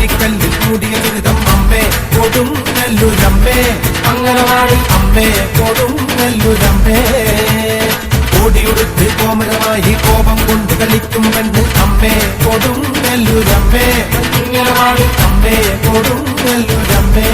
കോഴിക്കല്ലിൽ മൂടിയ ദുരിതം അമ്മേ കൊടുങ്ങല്ലൂരമ്മേ. അംഗനവാടി അമ്മേ കൊടുങ്ങല്ലൂരമ്മേ. ഓടിയുടുത്ത് കോമരമായി കോപം കൊണ്ട് കളിക്കും പെണ്ണ് അമ്മേ കൊടുങ്ങല്ലൂരമ്മേ. അംഗനവാടി അമ്മേ കൊടുങ്ങല്ലൂരമ്മേ.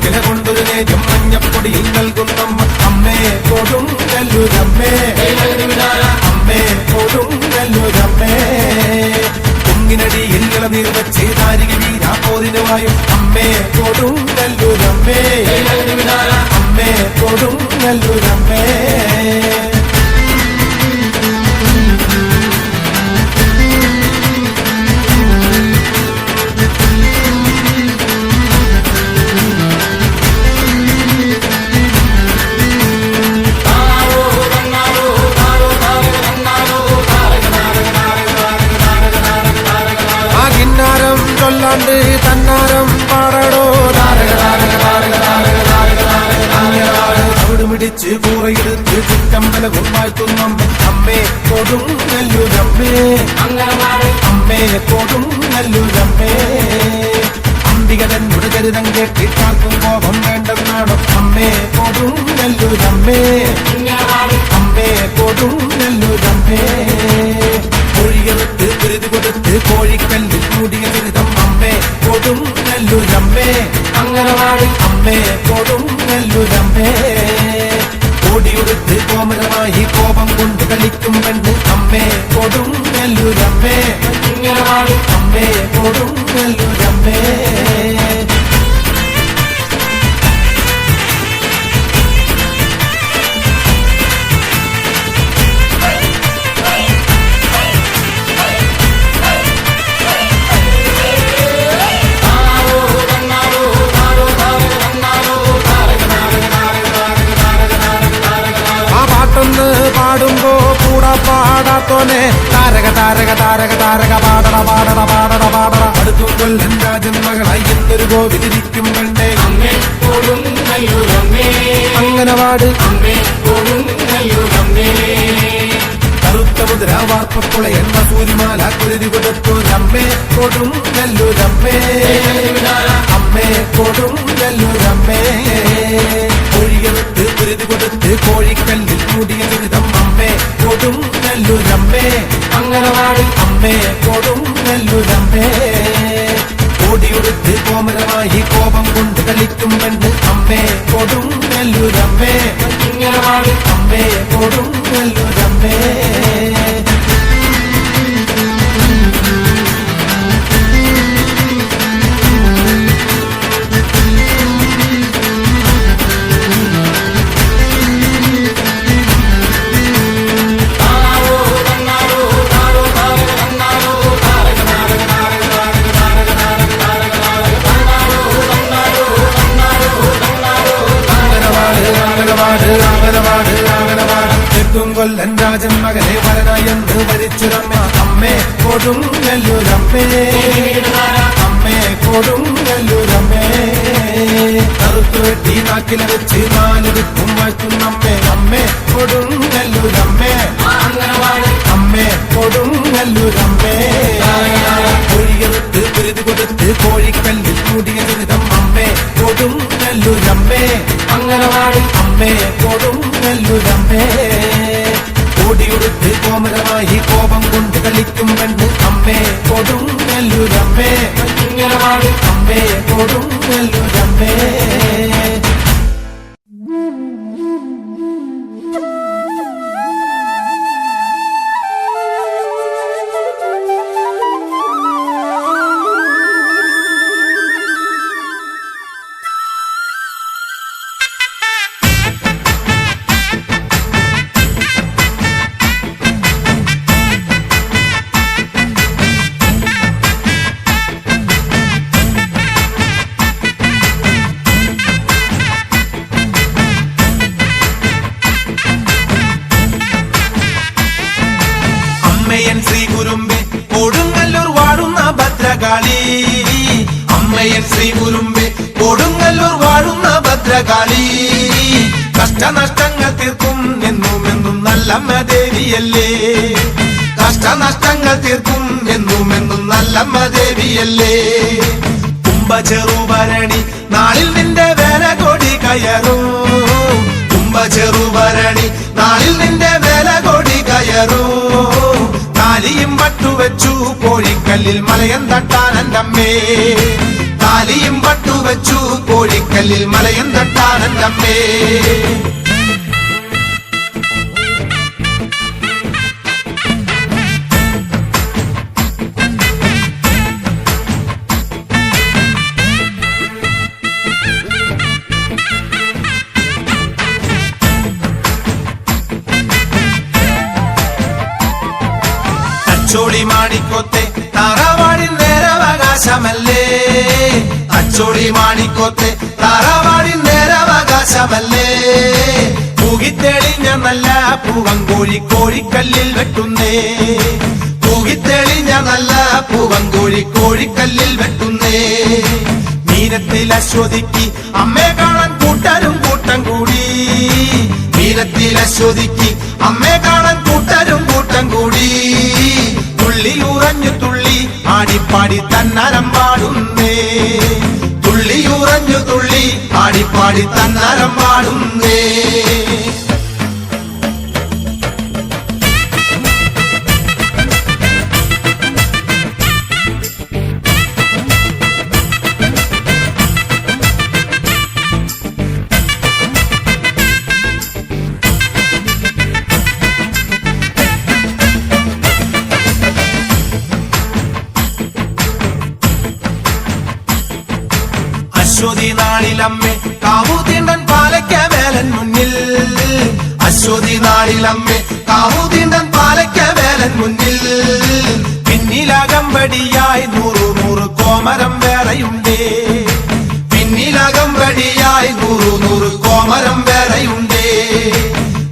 ില കൊണ്ടൊരു നേരം മഞ്ഞപ്പൊടിയിൽ നൽകുന്നമ്മ അമ്മേ കൊടുങ്ങല്ലൂരമ്മേ. അമ്മേ കൊടുങ്ങല്ലൂരമ്മേ. കുങ്ങിനടിയിൽ ഇളനീർ വെച്ച് താരിക വീരാപോതിനുമായും അമ്മേ കൊടുങ്ങല്ലൂരമ്മേ. അമ്മേ കൊടുങ്ങല്ലൂരമ്മേ. ചൊല്ലാണ്ട് തന്നാരം പാടടോ അവിടുമിടിച്ച് കൂറയെടുത്ത് ചുറ്റമ്പലവും വാഴ്ത്തുന്നമ്മ അമ്മേ കൊടുങ്ങല്ലൂരമ്മേ. അമ്മേ കൊടുങ്ങല്ലൂരമ്മേ. അംബികതന്നുടെ ചരിതം കേട്ടിട്ടാർക്കും കോപം വേണ്ടെന്നാണോ അമ്മേ കൊടുങ്ങല്ലൂരമ്മേ. അമ്മേ കൊടുങ്ങല്ലൂരമ്മേ. കോഴിയെടുത്ത് കുരുതി കൊടുത്ത് കോഴിക്കല്ലിൽ മൂടിയ ദുരിതം അമ്മേ കൊടുങ്ങല്ലൂരമ്മേ. അംഗനവാടി അമ്മേ കൊടുങ്ങല്ലൂരമ്മേ. ഓടിയുടുത്ത് കോമരമായി കോപം കൊണ്ട് കളിക്കും പെണ്ണ് അമ്മേ കൊടുങ്ങല്ലൂരമ്മേ. അംഗനവാടി അമ്മേ കൊടുങ്ങല്ലൂരമ്മേ. പാടുമ്പോ കൂടാ പാടാത്തോനെ താരക താരക താരക താരക പാടട പാടട പാടട പാടട. അടുത്തും കൊല്ലൻ രാജന്മകളായി എന്നൊരു കോവിലിരിക്കും കണ്ടേ അമ്മേ കൊടുങ്ങല്ലൂരമ്മേ. അംഗനവാടി അമ്മേ കൊടുങ്ങല്ലൂരമ്മേ. കറുത്ത മുദ്ര വാർപ്പക്കുള എന്ന സൂര്യമാല കുരുതി കൊടുത്തോരമ്മേ കൊടുങ്ങല്ലൂരമ്മേ. അമ്മേ കൊടുങ്ങല്ലൂരമ്മേ. കോഴിയെടുത്ത് കുരുതി കൊടുത്ത് കോഴിക്കല്ലിൽ മൂടിയ ദുരിതം അമ്മേ കൊടുങ്ങല്ലൂരമ്മേ. അംഗനവാടി അമ്മേ കൊടുങ്ങല്ലൂരമ്മേ. ഓടിയുടുത്ത് കോമരമായി കോപം കൊണ്ട് കളിക്കും പെണ്ണ് അമ്മേ കൊടുങ്ങല്ലൂരമ്മേ. അംഗനവാടി അമ്മേ കൊടുങ്ങല്ലൂരമ്മേ. കൊല്ലൻ രാജൻ മകനെ വരനായെന്ന് വരിച്ചുരമ്മ അമ്മേ കൊടുങ്ങല്ലൂരമ്മേ. അമ്മേ കൊടുങ്ങല്ലൂരമ്മേ. കറുത്തു വെട്ടി നാക്കില വെച്ച് നാലെടുപ്പും വാഴ്ത്തുന്നമ്മേ അമ്മേ കൊടുങ്ങല്ലൂരമ്മേ. അമ്മേ കൊടുങ്ങല്ലൂരമ്മേ. കോഴിയെടുത്ത് കുരുതി കൊടുത്ത് കോഴിക്കല്ലിൽ മൂടിയ ദുരിതം അമ്മേ കൊടുങ്ങല്ലൂരമ്മേ. അംഗനവാടി അമ്മേ കൊടുങ്ങല്ലൂരമ്മേ. ഓടിയുടുത്ത് കോമരമായി കോപം കൊണ്ട് കളിക്കും പെണ്ണ് അമ്മേ കൊടുങ്ങല്ലൂരമ്മേ. അംഗനവാടി അമ്മേ കൊടുങ്ങല്ലൂരമ്മേ. ശ്രീകുരുമ്പെ കൊടുങ്ങല്ലൂർ വാഴുന്ന ഭദ്രകാളി കഷ്ടനഷ്ടങ്ങൾ തീർക്കും എന്നുമെന്നും നല്ലമ്മ ദേവിയല്ലേ കഷ്ടനഷ്ടങ്ങൾ തീർക്കും എന്നുമെന്നും നല്ലമ്മ ദേവിയല്ലേ കുംഭചെറുഭരണി നാളിൽ നിന്റെ വേല കൊടി കയറും കുംഭചെറുഭരണി നാളിൽ നിന്റെ വേല കൊടി കയറും താലിയും പട്ടുവെച്ചു കോഴിക്കല്ലിൽ മലയം തട്ടാനന്റമ്മേ താലിയും പട്ടുവെച്ചു കോഴിക്കല്ലിൽ മലയം തട്ടാനന്റമ്മേ അച്ചോടി മാണിക്കോത്തെ താറാവാടിൻ നേരവകാശമല്ലേ അച്ചോടി മാണിക്കോത്തെ താറാവാടിൻ നേരവകാശമല്ലേ പൂകിത്തെളിഞ്ഞ നല്ല പൂവങ്കോഴി കോഴിക്കല്ലിൽ വെട്ടുന്നേ പൂകിത്തെളിഞ്ഞ നല്ല പൂവങ്കോഴി കോഴിക്കല്ലിൽ വെട്ടുന്നേ മീനത്തിൽ അശ്വതിക്ക് അമ്മയെ കാണാൻ കൂട്ടരും കൂട്ടം കൂടി മീനത്തിൽ അശ്വതിക്ക് അമ്മയെ കാണാൻ കൂട്ടരും കൂട്ടം കൂടി തുള്ളി ഉറഞ്ഞു തുള്ളി ആടിപ്പാടി തന്നരം പാടുന്നേ തുള്ളി ഉറഞ്ഞു തുള്ളി ആടിപ്പാടി തന്നരം പാടുന്നേ അശ്വതി നാളിലമ്മേ കാവുതീണ്ടൻ പാലയ്ക്ക വേലൻ മുന്നിൽ അശ്വതി നാളിലമ്മേ കാവുതീണ്ടൻ പാലയ്ക്ക വേലൻ മുന്നിൽ പിന്നിലകമ്പടിയായി 100 കോമരം വേറെയുണ്ടേ പിന്നിലകമ്പടിയായി 100 കോമരം വേറെയുണ്ടേ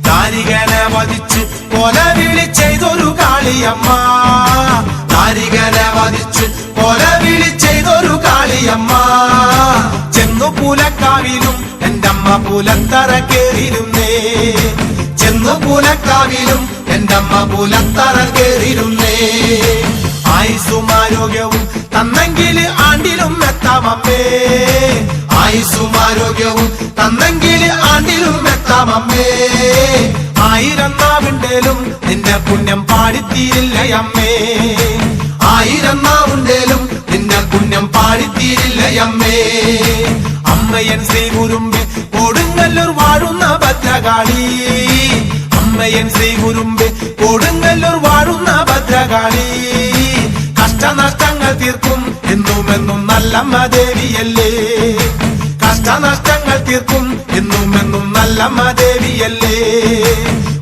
താരികനെ വധിച്ച് കൊല വിളി ചെയ്തൊരു കാളിയമ്മ താരികനെ വധിച്ച് കൊല വിളി ചെയ്തൊരു കാളിയമ്മ ചെന്നു പൂലക്കാവിലും എന്റെ അമ്മ പൂലത്തറ കേറിയിരുന്നേ ചെന്നു പൂലക്കാവിലും എന്റെ അമ്മ പൂലത്തറ കേറിയിരുന്നേ ആയുസ്സും ആരോഗ്യവും തന്നെങ്കിൽ ആണ്ടിലും എത്താമമ്മേ ആയുസ്സും ആരോഗ്യവും തന്നെങ്കിൽ ആണ്ടിലും എത്താമമ്മേ 1000 നാവുണ്ടേലും നിന്റെ പുണ്യം പാടിത്തീരില്ല അമ്മേ 1000 നാവുണ്ടേലും നിന്റെ പുണ്യം പാടിത്തീരില്ല അമ്മേ അമ്മയൻ ശ്രീകുരുമ്പെ കൊടുങ്ങല്ലൂർ വാഴുന്ന ഭദ്രകാളി അമ്മയൻ ശ്രീകുരുമ്പെ കൊടുങ്ങല്ലൂർ വാഴുന്ന ഭദ്രകാളി കഷ്ടനഷ്ടങ്ങൾ തീർക്കും എന്നുമെന്നും നല്ലമ്മ ദേവിയല്ലേ കഷ്ടനഷ്ടങ്ങൾ തീർക്കും എന്നുമെന്നും നല്ലമ്മ ദേവിയല്ലേ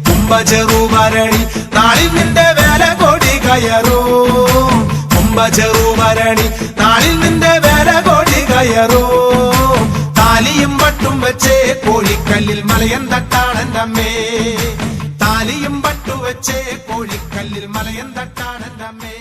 കുംഭചെറുഭരണി നാളിൽ നിന്റെ വേല കൊടി കയറും കുംഭചെറുഭരണി നാളിൽ നിന്റെ വേല കൊടി കയറും താലിയും പട്ടും വെച്ചേ കോഴിക്കല്ലിൽ മലയം തട്ടാനന്റമ്മേ താലിയും പട്ടു വെച്ചേ കോഴിക്കല്ലിൽ മലയം തട്ടാനന്റമ്മേ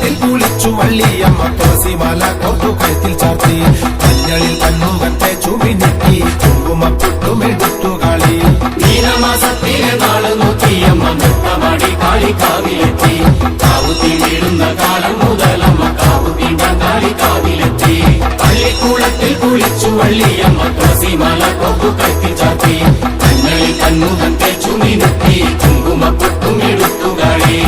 പള്ളിക്കൂളത്തിൽ കുളിച്ചു വള്ളിയമ്മ തുളസിമാല കൊണ്ടു കഴുത്തിൽ ചാർത്തി മഞ്ഞളിൽ കണ്ണുകത്തെ ചുമിനിക്കി കുങ്കുമപ്പൊട്ടുമെടുത്തു കളി മീനമാസത്തിലെ നാള് നോക്കിയമ്മ നൃത്തമാടി കാളിക്കാവിലെത്തി കാവുത്തി വീഴുന്ന കാലം മുതലമ്മ കാവുത്തിണ്ട കാളിക്കാവിലെത്തി പള്ളിക്കൂളത്തിൽ കുളിച്ചു വള്ളിയമ്മ തുളസിമാല കൊണ്ടു കഴുത്തിൽ ചാർത്തി മഞ്ഞളിൽ കണ്ണുകത്തെ ചുമിനിക്കി കുങ്കുമപ്പൊട്ടുമെടുത്തു കളി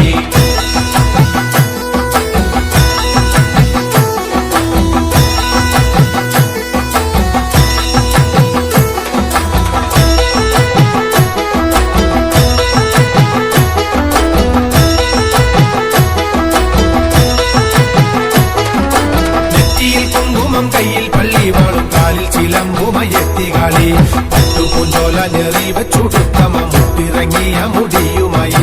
കയ്യിൽ പള്ളി വാളും കാലിൽ ചിലമ്പുമയെത്തി കളി പട്ടുപൂഞ്ചോല ഞെറിവ ചുടുത്തമ മുട്ടിറങ്ങിയ മുടിയുമായി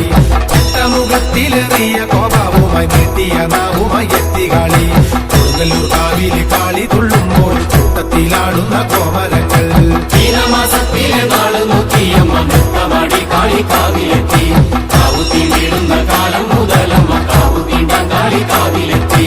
മുഖത്തിലെറിയ കോപാവുമായി നീട്ടിയ നാവുമയെത്തി കളി കൊടുങ്ങല്ലൂർ കാവിലെ കാളി തുള്ളുമ്പോൾ കൂട്ടത്തിലാടുന്ന കോമരങ്ങൾ മീനമാസത്തിലെ നാള് നോക്കിയമ്മ നൃത്തമാടി കാളിക്കാവിലെത്തി കാവുത്തി വീഴുന്ന കാലം മുതലമ്മ കാവുത്തിണ്ട കാളിക്കാവിലെത്തി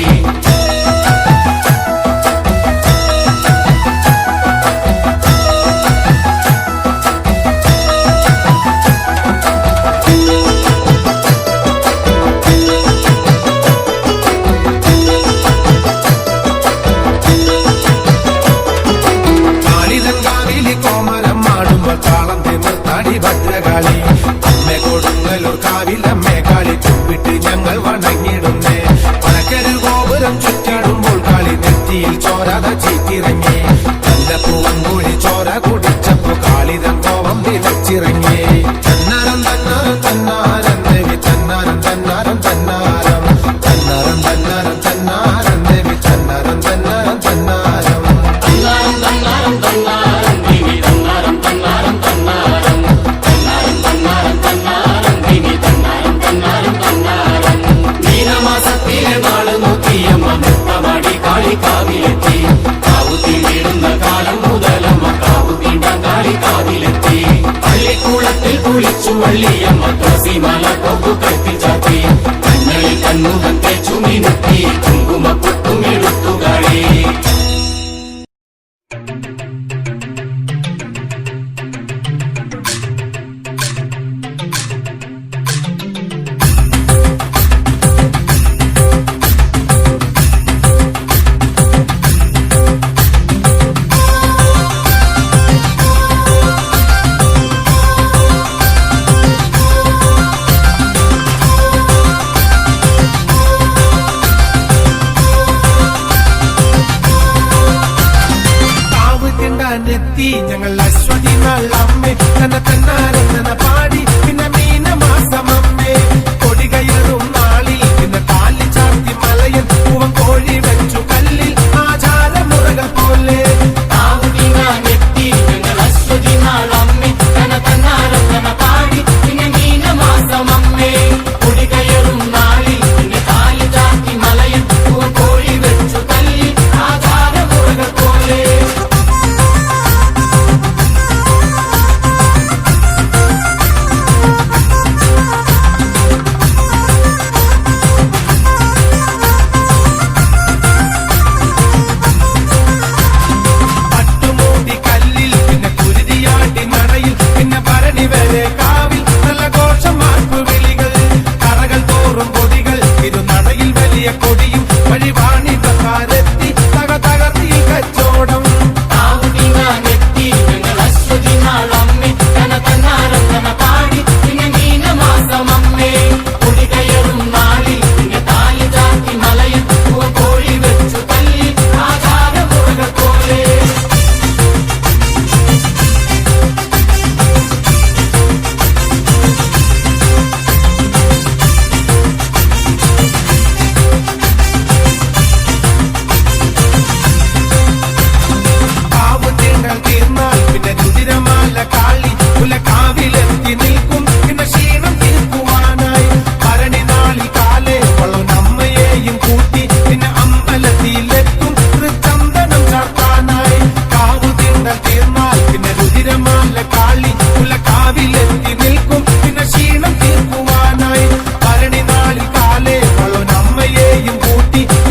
ഭദ്രകാളി അമ്മ കൊടുങ്ങല്ലൂർ കാവിൽ അമ്മേ കാളി കുമ്പിട്ട് ഞങ്ങൾ വണങ്ങിടുന്നേ വടക്കരു ഗോപുരം ചുറ്റാടുമ്പോൾ കാളി നെറ്റിയിൽ ചോരാത ചീറ്റിറങ്ങി നല്ല പൂവൻകൂഴി ചോര കുടിച്ചപ്പോ കാളിതൻ കോപം തിളച്ചിറങ്ങി തന്നാരം തന്നാരം തന്നാരം ദേവി തന്നാരം തന്നാരം തന്നാരം തന്നാരം തന്നാരം തന്നാരം ദേവി തന്നാരം തന്നാരം തന്നാരം തന്നാരം തന്നാരം തന്നാരം ദേവി തന്നാരം തന്നാരം തന്നാരം മീനമാസത്തിലെ നാള് നോക്കിയമ്മ നൃത്തമാടി കാളിക്കാവിലെത്തി കാവുത്തി വീഴുന്ന കാലം മുതലമ്മ കാവുത്തിണ്ട കാളിക്കാവിലെത്തി പള്ളിക്കൂളത്തിൽ കുളിച്ചു വള്ളിയമ്മ തുളസിമാല കൊമ്പു കഴുത്തിൽ ചാത്തി മഞ്ഞളിൽ കണ്ണുകത്തെ ചുമിനുക്കി കുങ്കുമപ്പൊട്ടുമെടുത്തു കളി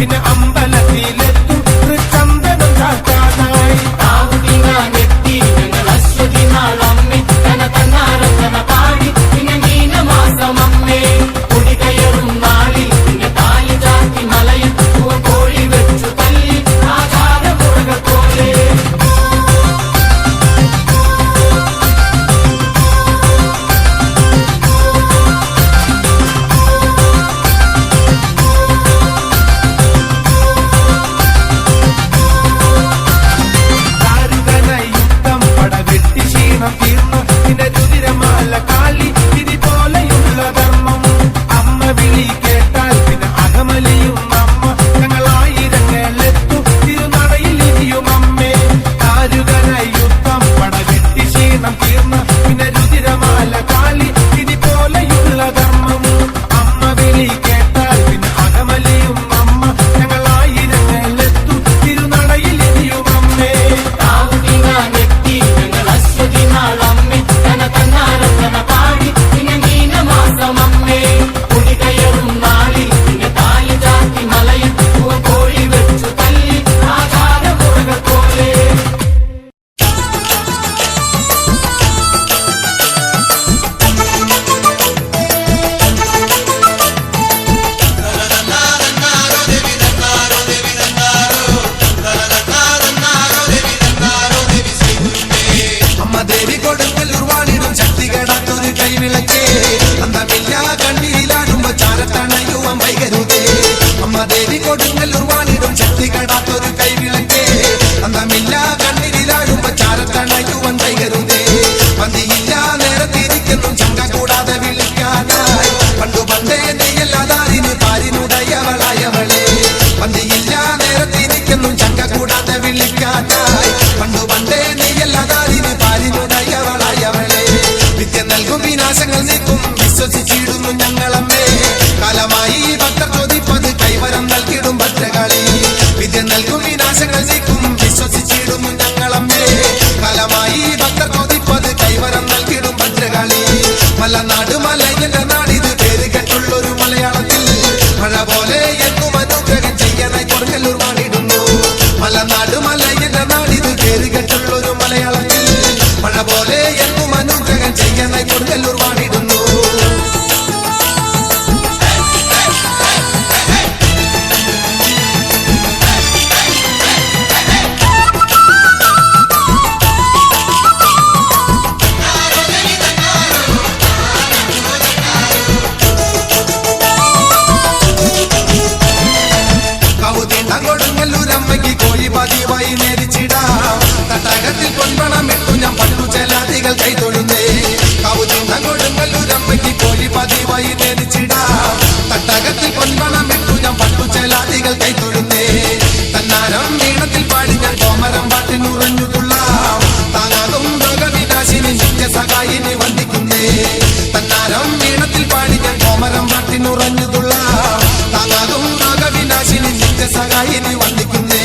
പിന്നെ അമ്പലത്തിലെത്തും ചന്ദനം ചാത്താനായി. കാവുതിങ്ങാനെത്തി ഞങ്ങൾ അശ്വതി നാളമ്മേ തന തന്നാരത്തന പാടി പിന്നെ മീനമാസമമ്മേ കുടി കയറും നാളിൽ പിന്നെ താലി ചാത്തി മലയിൽ കോഴി വെച്ചു തല്ലി ആചാരമുറകൾ പോലെ. യുദ്ധം പടവെട്ടി ക്ഷീണം തീർന്നു പിന്നെ രുതിരമാല കാളി തിരി പോലെയുള്ള ധർമ്മം. അമ്മ വിളി കേട്ടാൽ പിന്നെ അകമലിയും അമ്മ ഞങ്ങളായിരങ്ങളെത്തും തിരുനടയിൽ ഇനിയും അമ്മേ. ആരുകര യുദ്ധം പടവെട്ടി ക്ഷീണം തീർന്നു പിന്നെ രുതിരമാല കാളി തിരി പോലെയുള്ള ധർമ്മം. അമ്മ വിളി കേട്ടാൽ പിന്നെ അകമലിയും അമ്മ ഞങ്ങളായിരങ്ങളെത്തും തിരുനടയിൽ ഇനിയും അമ്മേ. കാവുതിങ്ങാനെത്തി ഞങ്ങൾ അശ്വതി നാളമ്മേ തന തന്നാരത്തന പാടി പിന്നെ മീനമാസമമ്മേ കുടി കയറും നാളിൽ പിന്നെ താലി ചാത്തി മലയിൽ കോഴി വെച്ചു തല്ലി ആചാരമുറകൾ പോലെ. അമ്മ ദേവി കൊടുങ്ങല്ലൂർ വാണിടും ശക്തി കെടാത്തൊരു കൈവിളക്കേ. അന്തമില്ല കണ്ണീരിലാടുമ്പോ ചാരത്തണയുവം വൈകരുതേ. അമ്മ ദേവി കൊടുങ്ങല്ലൂർ വാണിടും ശക്തി കെടാത്തൊരു കൈവിളക്കേ. അന്തമില്ല കണ്ണീരിലാടുമ്പോ ചാരത്തണയുവം വൈകരുതേ. പന്തിയില്ല നേരത്തിരിക്കുന്നു ചങ്ക കൂടാതെ വിളിക്കാനായി. പണ്ടു പണ്ടേ നെയ്യല്ലാതാരിന് പാരിനുടയവളായവളെ. പന്തിയില്ല നേരത്തിരിക്കുന്നു ചങ്ക കൂടാതെ വിളിക്കാനായി. പണ്ടു പണ്ടേ നെയ്യല്ലാതാരിന് പാരിനുടയവളായവളെ. വിദ്യ നൽകും വിനാശങ്ങൾ നീക്കും വിശ്വസിച്ചിടുന്നു ഞങ്ങളമ്മേ. കാലമായി ഭക്തർ ചോദിപ്പത് കൈവരം നൽകിടും ഭദ്രകാളി. വിദ്യ നൽകും വിനാശങ്ങൾ നീക്കും വിശ്വസിച്ചിടുന്നു ഞങ്ങളമ്മേ. കാലമായി ഭക്തർ ചോദിപ്പത് കൈവരം നൽകിടും ഭദ്രകാളി. മലനാട് മലയന്റെ നാടിത് പേര് കേട്ടുള്ളൊരു മലയാളത്തിൽ മഴ പോലെ എന്നും അനുഗ്രഹം ചെയ്യാനായി കൊടുങ്ങല്ലൂർ വാണിടുന്നു. മലനാട് മലയന്റെ നാടിത് പേര് കേട്ടുള്ളൊരു മലയാളത്തിൽ മഴ പോലെ എന്നും അനുഗ്രഹം ചെയ്യാനായി കൊടുങ്ങല്ലൂർ വാണിടുന്നു. കൊടുങ്ങല്ലൂരമ്മയ്ക്ക് കോഴി പതിവായി നേരിച്ചിടാം. തട്ടകത്തിൽ പൊൻപണമിട്ടു ഞാൻ പട്ടു ചെലാതികൾ കൈതൊഴുന്നേ. കൊടുങ്ങല്ലൂരമ്മയ്ക്ക് കോഴി പതിവായി നേരിച്ചിടാം. തട്ടകത്തിൽ പൊൻപണമിട്ടു ഞാൻ പട്ടു ചെലാതികൾ കൈതൊഴുന്നേ. തന്നാരം വീണത്തിൽ പാടി ഞാൻ കോമരം പാട്ടിനുറഞ്ഞുകൊള്ളാം. താങ്ങാകും രോഗവിനാശിനി നിത്യസഹായിനി വന്ദിക്കുന്നേ. തന്നാരം വീണത്തിൽ പാടി ഞാൻ കോമരം പാട്ടിനുറഞ്ഞുകൊള്ളാം. താങ്ങാകും രോഗവിനാശിനി നിത്യസഹായിനി വന്ദിക്കുന്നേ.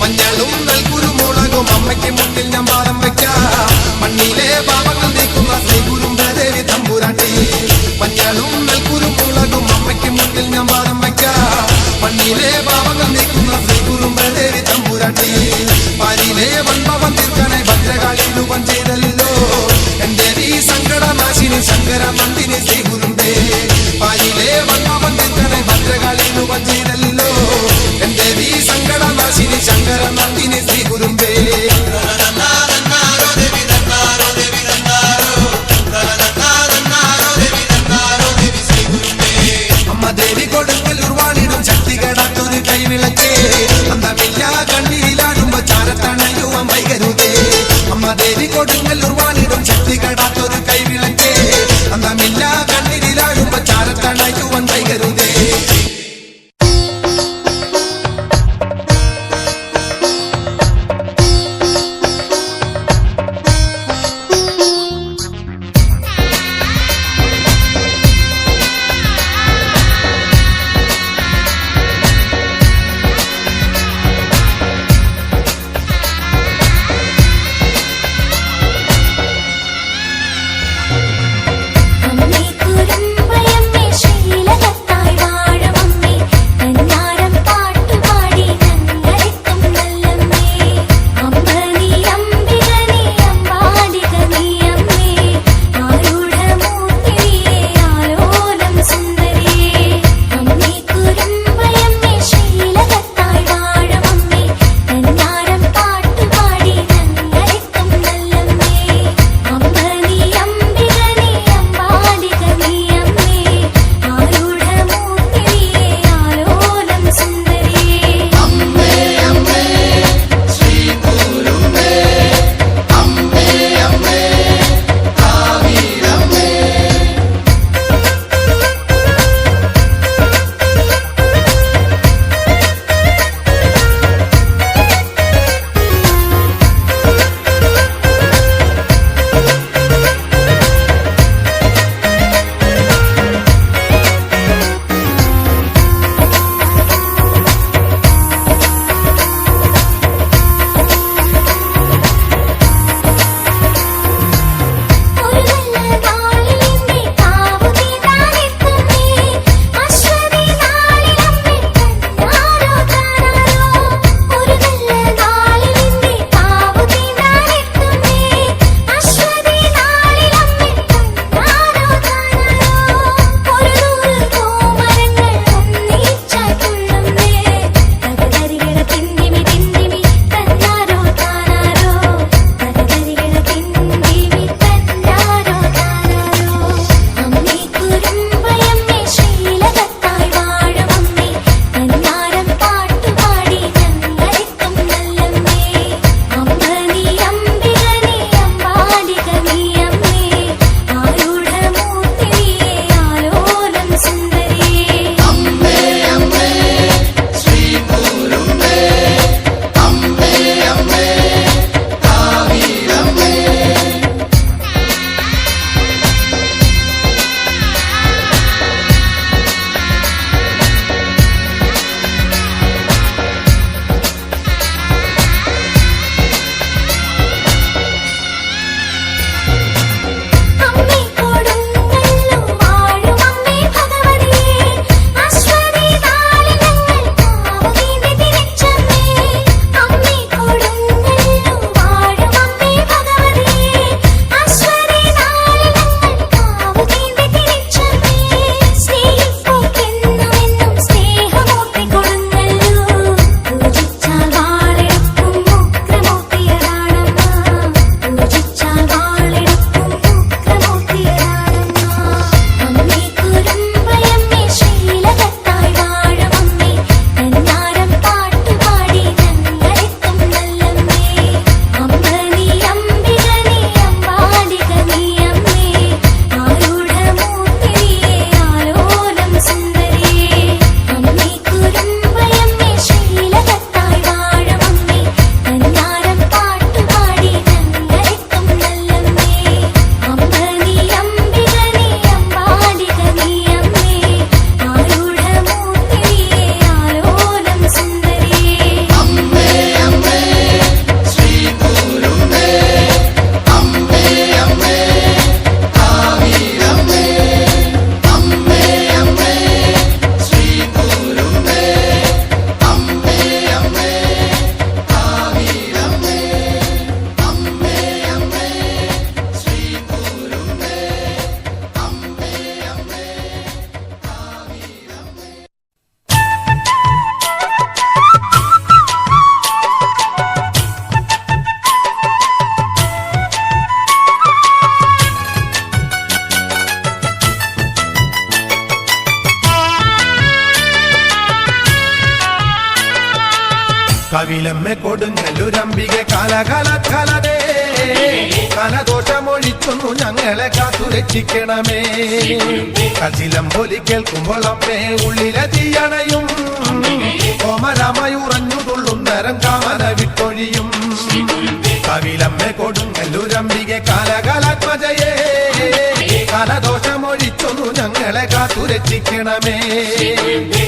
മഞ്ഞളും നെൽക്കുരുമുളകും അമ്മയ്ക്ക് മുന്നിൽ ഞാൻ പാദം വയ്ക്കാം. മണ്ണിലെ പാപങ്ങൾ നീക്കുന്ന ശ്രീകുരുമ്പദേവി തമ്പുരാട്ടി. മഞ്ഞളും നെൽക്കുരുമുളകും അമ്മയ്ക്ക് മുന്നിൽ ഞാൻ പാദം വയ്ക്കാം. മണ്ണിലെ പാപങ്ങൾ നീക്കുന്ന ശ്രീകുരുമ്പദേവി തമ്പുരാട്ടി. പാരിലെ വൻപവം തീർക്കാനായി ഭദ്രകാളി രൂപം ചെയ്തല്ലോ. എന്റെ ഈ സങ്കടനാശിനി ശങ്കര നന്ദിനി ശ്രീകുരുമ്പേ. പാരിലെ വൻപവം തീർക്കാനായി ഭദ്രകാളി രൂപം ചെയ്തല്ലോ. എന്റെ ഈ സങ്കടനാശിനി ശങ്കര നന്ദിനി ശ്രീകുരുമ്പേ. അമ്മ ദേവി കൊടുങ്ങല്ലൂർ വാണിടും ശക്തി കെടാത്തൊരു കൈവിളക്കേ. അന്തമില്ല കണ്ണീരിലാടുമ്പോ ചാരത്തണയുവം വൈകരുതേ. അമ്മ ദേവി കൊടുങ്ങല്ലൂർ വാണിടും ശക്തി കെടാത്തൊരു കൈവിളക്കേ. അന്തമില്ല കണ്ണീരിലാടുമ്പോ ചാരത്തണയുവം വൈകരുതേ. കവിലമ്മെ കൊടുങ്ങല്ലൂരംബികെ കാലകാലേ കലദോഷമൊഴിച്ചൊന്നു ഞങ്ങളെ കാത്തു രക്ഷിക്കണമേ. കച്ചിലം പൊലി കേൾക്കുമ്പോൾ അമ്മേ ഉള്ളിലെ തീയണയും കോമരമയുറഞ്ഞു തുള്ളുന്നരം കാമന വിട്ടൊഴിയും. കവിലമ്മെ കൊടുങ്ങല്ലൂരംബികെ കാലകാലാത്മജയേ കലദോഷമൊഴിച്ചൊന്നു ഞങ്ങളെ കാത്തു രക്ഷിക്കണമേ.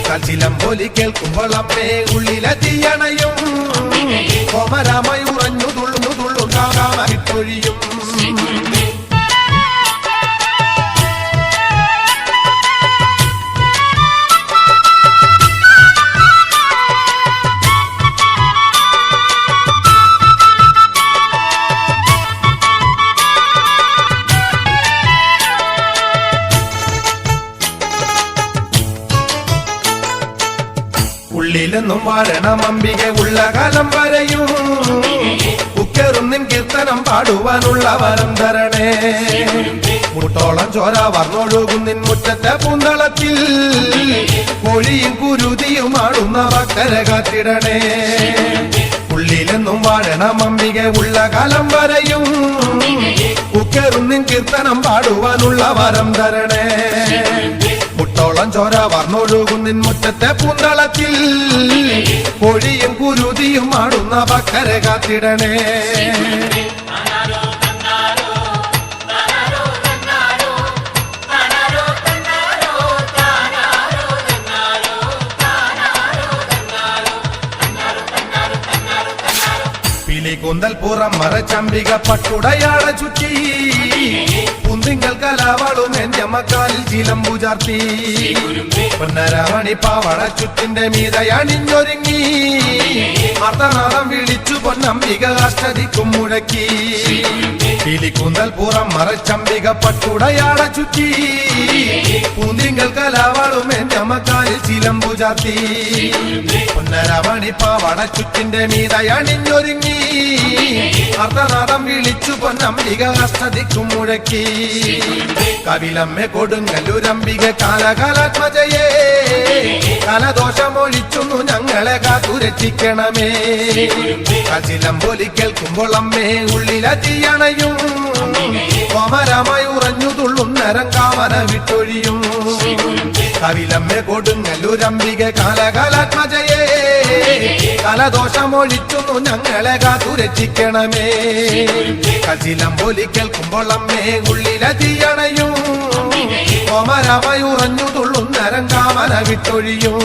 കച്ചിലം പൊലി കേൾക്കുമ്പോൾ അമ്മേ ഉള്ളിലെ തീയണയും കോമരമയുറഞ്ഞു തുള്ളുന്നു കാമന വിട്ടൊഴിയും. ഉള്ളിലെന്നും വാഴണം അംബികെ ഉള്ള കാലം വരെയും ഉക്കറുന്നിൻ കീർത്തനം പാടുവാനുള്ള വരം തരണേ. മുട്ടോളം ചോര വർന്നൊഴുകുന്നിൻ മുറ്റത്തെ പൂന്തളത്തിൽ കോഴിയും കുരുതിയും ആടുന്ന ഭക്തരെ കാത്തിടണേ. ഉള്ളിലെന്നും വാഴണം അംബികെ ഉള്ള കാലം വരെയും ഉക്കറുന്നിൻ കീർത്തനം പാടുവാനുള്ള വരം തരണേ. മുട്ടോളം ചോര വർന്നൊഴുകുന്നിൻ മുറ്റത്തെ പൂന്തളത്തിൽ കോഴിയും കുരുതിയും ആടുന്ന ഭക്തരെ കാത്തിടണേ. പിലികുന്തൽ പുറം മറച്ചമ്പിക പട്ടുടയാട ചുറ്റി കുന്തിങ്കൽ കലാവളും എന്റെ മക്കാലിൽ ചിലമ്പു ചാർത്തി. പൊന്നരമണി പാവള ചുറ്റിന്റെ മീതയണിഞ്ഞൊരുങ്ങി അർദ്ധനാദം വിളിച്ചു പൊന്നംബിക അഷ്ടദിക്കും മുഴക്കി. പിലികുന്തൽ പുറം മറച്ചമ്പിക പട്ടുടയാട ചുറ്റി കുന്തിങ്കൽ കലാവളും എന്റെ മക്കാലിൽ ചിലമ്പു ചാർത്തി. പൊന്നരമണി പാവള ചുറ്റിന്റെ മീതയണിഞ്ഞൊരുങ്ങി അർദ്ധനാദം വിളിച്ചു പൊന്നംബിക അഷ്ടദിക്കും മുഴക്കി. കവിലമ്മെ കൊടുങ്ങല്ലൂരംബിക കാലകാലാത്മജയേ കലദോഷമൊഴിച്ചൊന്നു ഞങ്ങളെ കാത്തു രക്ഷിക്കണമേ. കച്ചിലം പൊലി കേൾക്കുമ്പോൾ അമ്മേ ഉള്ളിലെ തീയണയും കോമരമയുറഞ്ഞു തുള്ളുന്നരം കാമന വിട്ടൊഴിയും. കവിലമ്മെ കൊടുങ്ങല്ലൂരംബിക കാലകാലാത്മജയേ കലദോഷമൊഴിച്ചൊന്നു ഞങ്ങളെ കാത്തു രക്ഷിക്കണമേ. കച്ചിലം പൊലി കേൾക്കുമ്പോൾ അമ്മേ ഉള്ളിലെ തീയണയും കോമരമയുറഞ്ഞു തുള്ളുന്നരം കാമന വിട്ടൊഴിയും.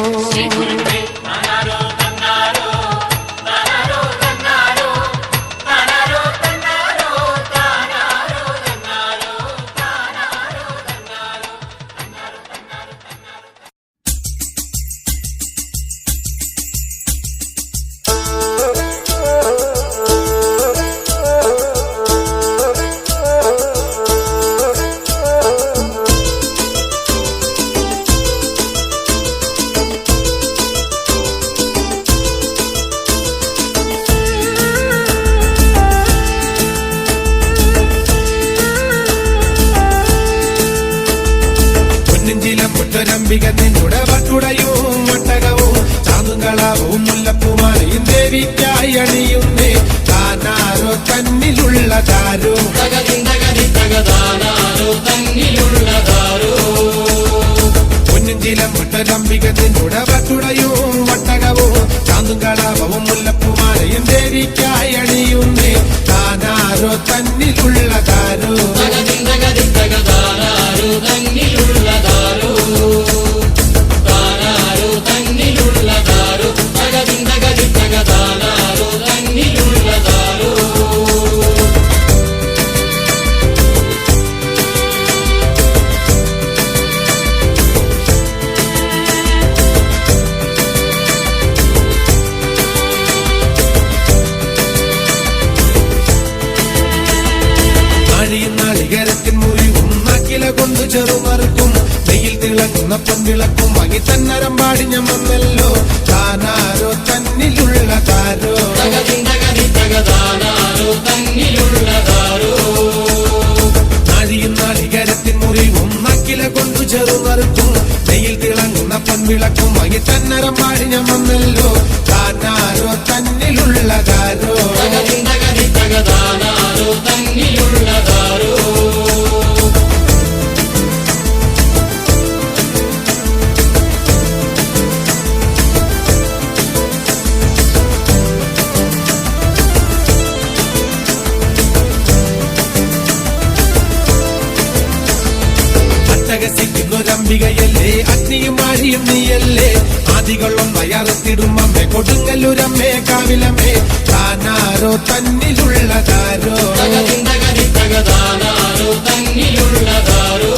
മുട്ടരംബിക നിന്നുടെ വട്ടുടയും ഒട്ടകവും ചാതുങ്കളവും മുല്ലപ്പൂമാലയും ദേവിക്കായി അണിയുന്നേ. താനാരോ തന്നിലുള്ളതാരോ പൊന്നിഞ്ചില മുട്ടരംബിക നിന്നുടെ വട്ടുടയും ഒട്ടകവും ചാതുങ്കളവും മുല്ലപ്പൂമാലയും ദേവിക്കായി അണിയുന്നേ. താനാരോ തന്നിലുള്ളതാരോ നാളികരത്തിൻ മുറിവും നക്കില കൊണ്ട് ചെറുമറുക്കും നെയ്യിൽ തിളങ്ങുന്ന പൊൻവിളക്കും വാങ്ങി തന്നരം പാടി ഞമ്മല്ലോ. താനാരോ തന്നിലുള്ളതാരോ നാഴിയും നാളികരത്തിൻ മുറിവും നക്കില കൊണ്ടു ചെറുമറുക്കും നെയ്യിൽ തിളങ്ങുന്ന പൊൻവിളക്കും വാങ്ങി തന്നരം പാടി ഞമ്മല്ലോ. താനാരോ തന്നിലുള്ളതാരോ തകതിന്തകതി തകതാനാരോ തന്നിലുള്ളതാരോ അട്ടഹസിക്കുന്നൊരംബികയല്ലേ അഗ്നിയും ആഴിയും നീയല്ലേ ആദികളും വയറത്തിടും അമ്മേ കൊടുങ്ങല്ലൂരമ്മേ കാവിലമ്മേ താനാരോ തന്നിലുള്ളതാരോ തകതിന്തകതി തകതാനാരോ തന്നിലുള്ളതാരോ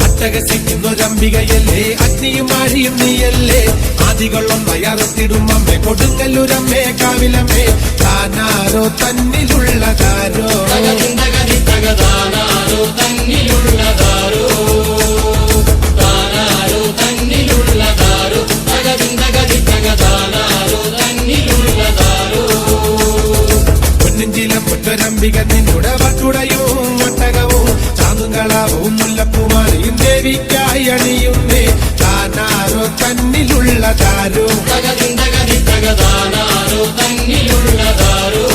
അട്ടഹസിക്കുന്നൊരംബികയല്ലേ അഗ്നിയും ആഴിയും നീയല്ലേ ആദികളും വയറത്തിടും അമ്മേ കൊടുങ്ങല്ലൂരമ്മേ കാവിലമ്മേ താനാരോ തന്നിലുള്ളതാരോ തകതിന്തകതി തകതാനാരോ തന്നിലുള്ളതാരോ താനാരോ തന്നിലുള്ളതാരോ തകതിന്തകതി തകതാനാരോ തന്നിലുള്ളതാരോ പൊന്നിഞ്ചിലും മുറ്റൊരംബിക നിന്നുടെ വട്ടുടയും ഒട്ടകവും ചാന്നുകളാവും മുല്ലപ്പൂമാലയും ദേവിക്കായി അണിയുന്നേ താനാരോ തന്നിലുള്ളതാരോ തകതിന്തകതി തകതാനാരോ തന്നിലുള്ളതാരോ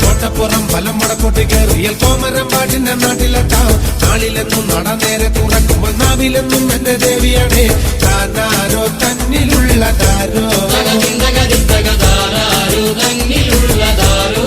കോട്ടപ്പുറം ഫലം വടക്കോട്ട് കയറിയൽ കോമരം പാട്ടിന്റെ നാട്ടിലെത്താം നാളിലെന്നും നട നേരെ തുറക്കുമ്പോൾ നാവിലെന്നും എന്റെ ദേവിയാണേ താനാരോ തന്നിലുള്ളതാരോ തകതിന്തകതി തകതാനാരോ തന്നിലുള്ളതാരോ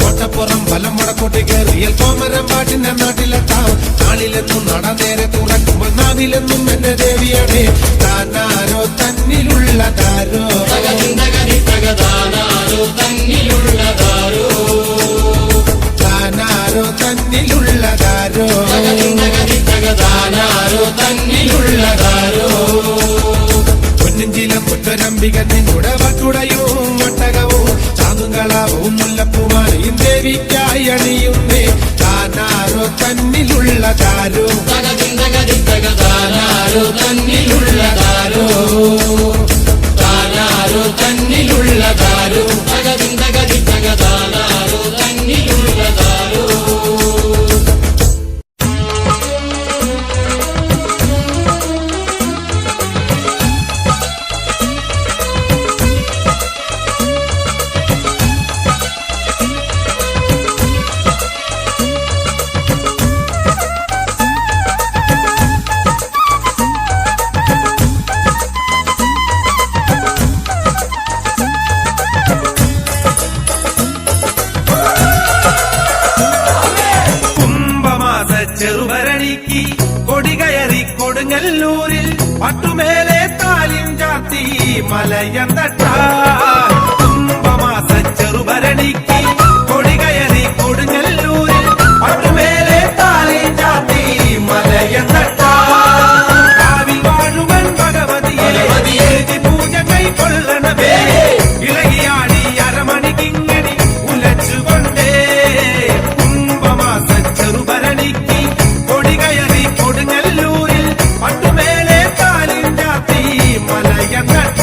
കോട്ടപ്പുറം ഫലം വടക്കോട്ട് കയറിയൽ കോമരം പാട്ടിന്റെ നാട്ടിലെത്താം നാളിലെന്നും നട നേരെ തുറക്കുമ്പോൾ നാവിലെന്നും എന്റെ ദേവിയാണേ താനാരോ തന്നിലുള്ളതാരോ തകതിന്തകതി തകതാനാരോ തന്നിലുള്ളതാരോ താനാരോ തന്നിലുള്ളതാരോ തകതിന്തകതി തകതാനാരോ തന്നിലുള്ളതാരോ പൊന്നിഞ്ചിലും മുറ്റൊരംബിക നിന്നുടെ വട്ടുടയും ഒട്ടകവും ചാന്നുകളാവും മുല്ലപ്പൂമാലയും ദേവിക്കായി അണിയുന്നേ താനാരോ തന്നിലുള്ളതാരോ തകതിന്തകതി തകതാനാരോ തന്നിലുള്ളതാരോ താനാരോ തന്നിലുള്ളതാരോ തകതിന്തകതി തകതാനാരോ തന്നിലുള്ളതാരോ ചെറുഭരണിക്ക് കൊടികയറി കൊടുങ്ങല്ലൂരിൽ പട്ടുമേലെ താലിം ചാത്തി മലയന്തട്ട കുംഭമാസ ചെറുഭരണിക്ക് കൊടികയറി കൊടുങ്ങല്ലൂരിൽ പട്ടുമേലെ താലിം ചാത്തി മലയന്തട്ട കാവിൽ വാഴുവൻ ഭഗവതിയെ പൂജ കൈക്കൊള്ളണമേ ഇളകിയാടി അരമണിക്കിങ്ങണി ഉലച്ചുകൊണ്ടേ കുംഭമാസ ചെറുഭരണിക്ക് കൊടികയറി കൊടുങ്ങല്ലൂരിൽ പട്ടുമേലെ താലിം ചാത്തി മലയന്തട്ട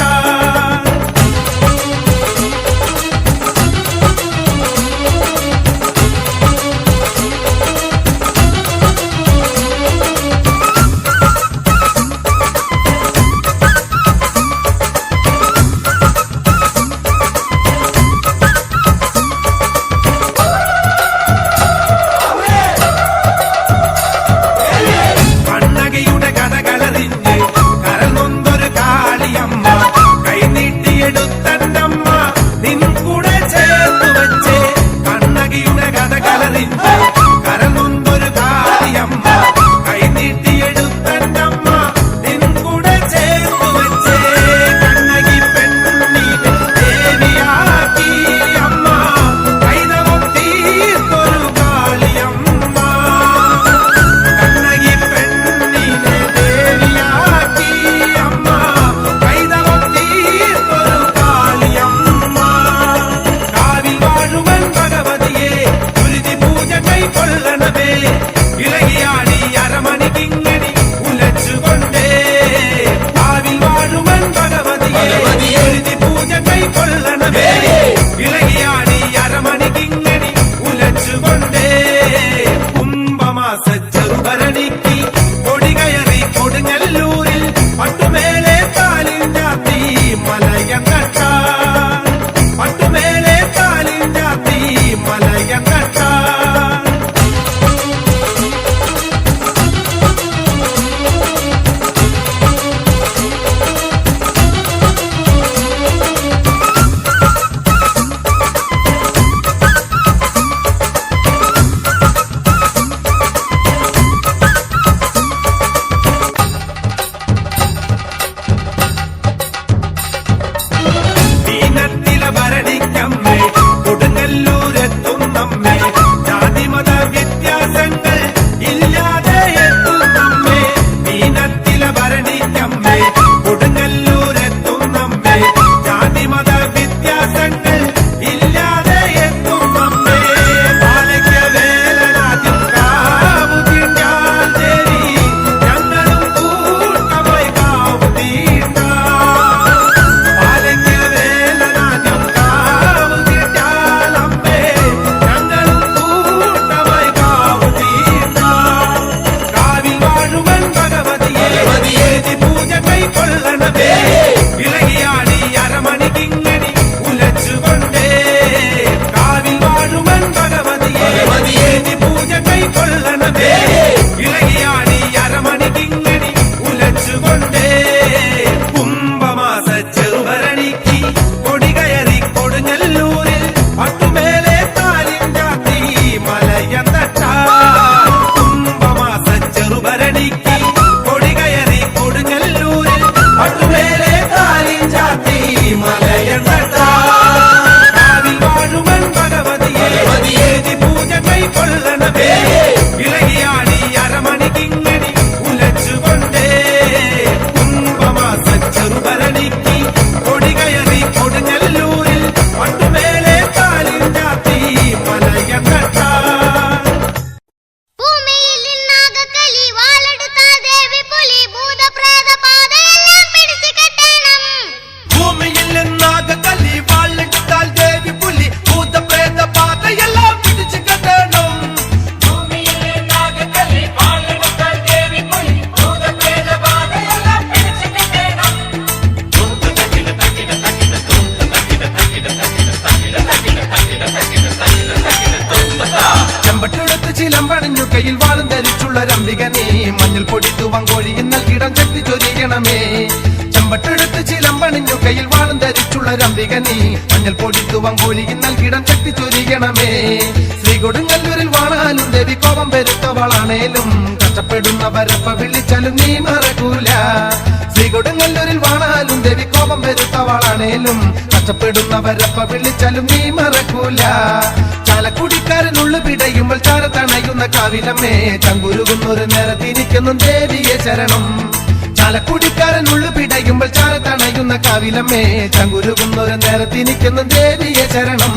ചെമ്പട്ടെടുത്ത് ചിലമ്പണിഞ്ഞു കയ്യിൽ വാളും ധരിച്ചുള്ള രംബിക നീ മഞ്ഞൾ പൊടിത്തു വങ്കോലിയിൽ നൽകിടം ശക്തി ചൊരിയണമേ. ശ്രീ കൊടുങ്ങല്ലൂരിൽ വാണാലും ദേവി കോപം പെരുത്തവളാണേലും കഷ്ടപ്പെടുന്നവരപ്പ വിളിച്ചാലും നീ മറക്കൂല. ശ്രീ കൊടുങ്ങല്ലൂരിൽ വാണാലും ദേവി കോപം പെരുത്തവളാണേലും കഷ്ടപ്പെടുന്നവരപ്പ വിളിച്ചാലും നീ മറക്കൂല. ചാലക്കുടിക്കാരനുള്ളു പിടയുമ്പോൾ ചാരത്തണയുന്ന കാവിലമ്മേ ചങ്കുരുകുന്നൊരു നേരത്തിരിക്കുന്നു ദേവിയെ ശരണം. ചാലക്കുടിക്കാരനുള്ളു പിടയുമ്പോൾ ചാരത്തണയുന്ന കാവിലമ്മേ ചങ്കുരുകുന്നൊരു നേരത്തിരിക്കുന്നു ദേവിയെ ശരണം.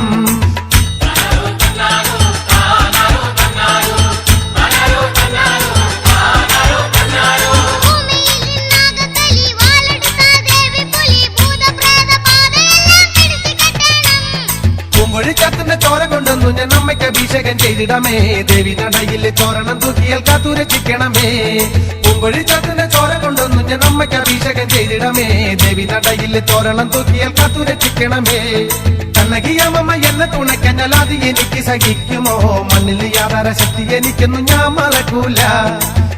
പൂങ്കൊഴിച്ചാത്തിന്റെ ചോര കൊണ്ടൊന്നു ഞാൻ അമ്മയ്ക്ക് അഭിഷേകം ചെയ്തിടമേ. ദേവി നടയിലെ ചോരണം തൂക്കിയാൽ കാത്തുരക്ഷിക്കണമേ. പൂങ്കൊഴിച്ചാത്തിന്റെ ചോര കൊണ്ടൊന്നു ഞാൻ അമ്മയ്ക്ക് അഭിഷേകം ചെയ്തിടമേ. ദേവി നടയിലെ ചോരണം തൂക്കിയാൽ കാത്തുരക്ഷിക്കണമേ. കണ്ണകിയമ്മ എന്നെ തുണയ്ക്കഞ്ഞാൽ അത് എനിക്ക് സഹിക്കുമോ? മണ്ണിൽ യാതൊരു ശക്തി എനിക്കൊന്നും ഞാൻ മറക്കൂല.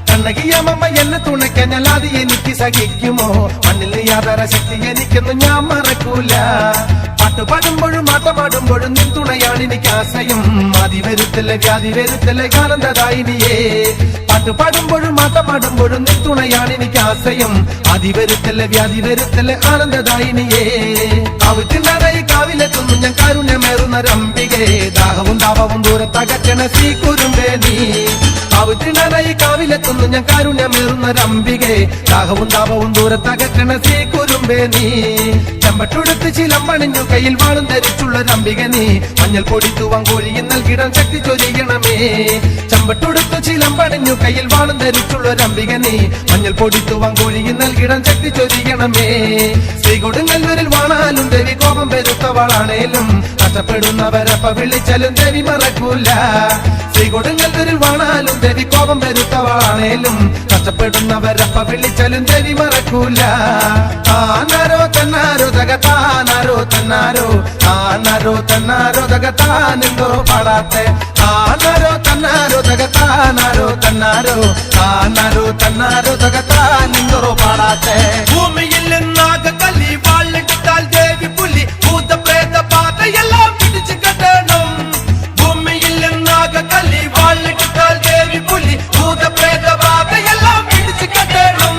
കണ്ണകിയമ്മ എന്നെ തുണയ്ക്കഞ്ഞാൽ അത് എനിക്ക് സഹിക്കുമോ? മണ്ണിൽ യാതൊരു ശക്തി എനിക്കൊന്നും ഞാൻ മറക്കൂല. പാട്ടുപാടുമ്പോഴും മാട്ടമാടുമ്പോഴും നിൻ തുണയാണ് എനിക്ക് ആശ്രയം. ആദി വരുത്തല്ലേ വ്യാധി വരുത്തല്ലേ ആനന്ദദായിനിയേ. പാട്ടുപാടുമ്പോഴും മാട്ടമാടുമ്പോഴും നിൻ തുണയാണ് എനിക്ക് ആശ്രയം. ആദി വരുത്തല്ലേ വ്യാധി വരുത്തല്ലേ ആനന്ദദായിനിയേ. കാവുറ്റിണ്ടായി കാവിലെത്തുന്നു ഞാൻ കാരുണ്യമേറുന്ന രംബികേ. ദാഹവും താപവും ദൂരത്തകറ്റണ ശ്രീ കുരുമ്പേ നീ. കാവുറ്റിണ്ടായി കാവിലെത്തുന്നു ഞാൻ കാരുണ്യമേറുന്ന രംബികേ. ദാഹവും താപവും ദൂരത്തകറ്റണ ശ്രീ കുരുമ്പേ നീ. ചെമ്പട്ടെടുത്ത് ചിലമ്പണിഞ്ഞു കയ്യിൽ വാളും ധരിച്ചുള്ള രംബിക നീ മഞ്ഞൾ പൊടിത്തു വങ്കോലിയിൽ നൽകിടം ശക്തി ചൊരിയണമേ. ചെമ്പട്ടെടുത്ത് ചിലമ്പണിഞ്ഞു കയ്യിൽ വാളും ധരിച്ചുള്ള രംബിക നീ മഞ്ഞൾ പൊടിത്തു വങ്കോലിയിൽ നൽകിടം ശക്തി ചൊരിയണമേ. ശ്രീ കൊടുങ്ങല്ലൂരിൽ വാണാലും ദേവി കോപം പെരുത്തവളാണേലും കഷ്ടപ്പെടുന്നവരപ്പ വിളിച്ചാലും ദേവി മറക്കൂല. ശ്രീ കൊടുങ്ങല്ലൂരിൽ വാണാലും ദേവി കോപം പെരുത്തവളാണേലും കഷ്ടപ്പെടുന്നവരപ്പ വിളിച്ചാലും ദേവി മറക്കൂല. താനാരോ തന്നാരോ തകതാനാരോ തന്നാരോ താനാരോ തന്നാരോ തകതാനെന്തോ പാടാത്തെ. താനാരോ തന്നാരോ തകതാനാരോ തന്നാരോ താനാരോ തന്നാരോ തകതാനെന്തോ പാടാത്തെ. ഭൂമിയിൽ നിന്നാകെ കല്ലി വാളിട്ടാൽ ദേവി പുലി ഭൂതപ്രേത പാതയെല്ലാം പിടിച്ചു കെട്ടണം. ഭൂമിയിൽ നിന്നാകെ കല്ലി വാളിട്ടാൽ ദേവി പുലി ഭൂതപ്രേത പാതയെല്ലാം പിടിച്ചു കെട്ടണം.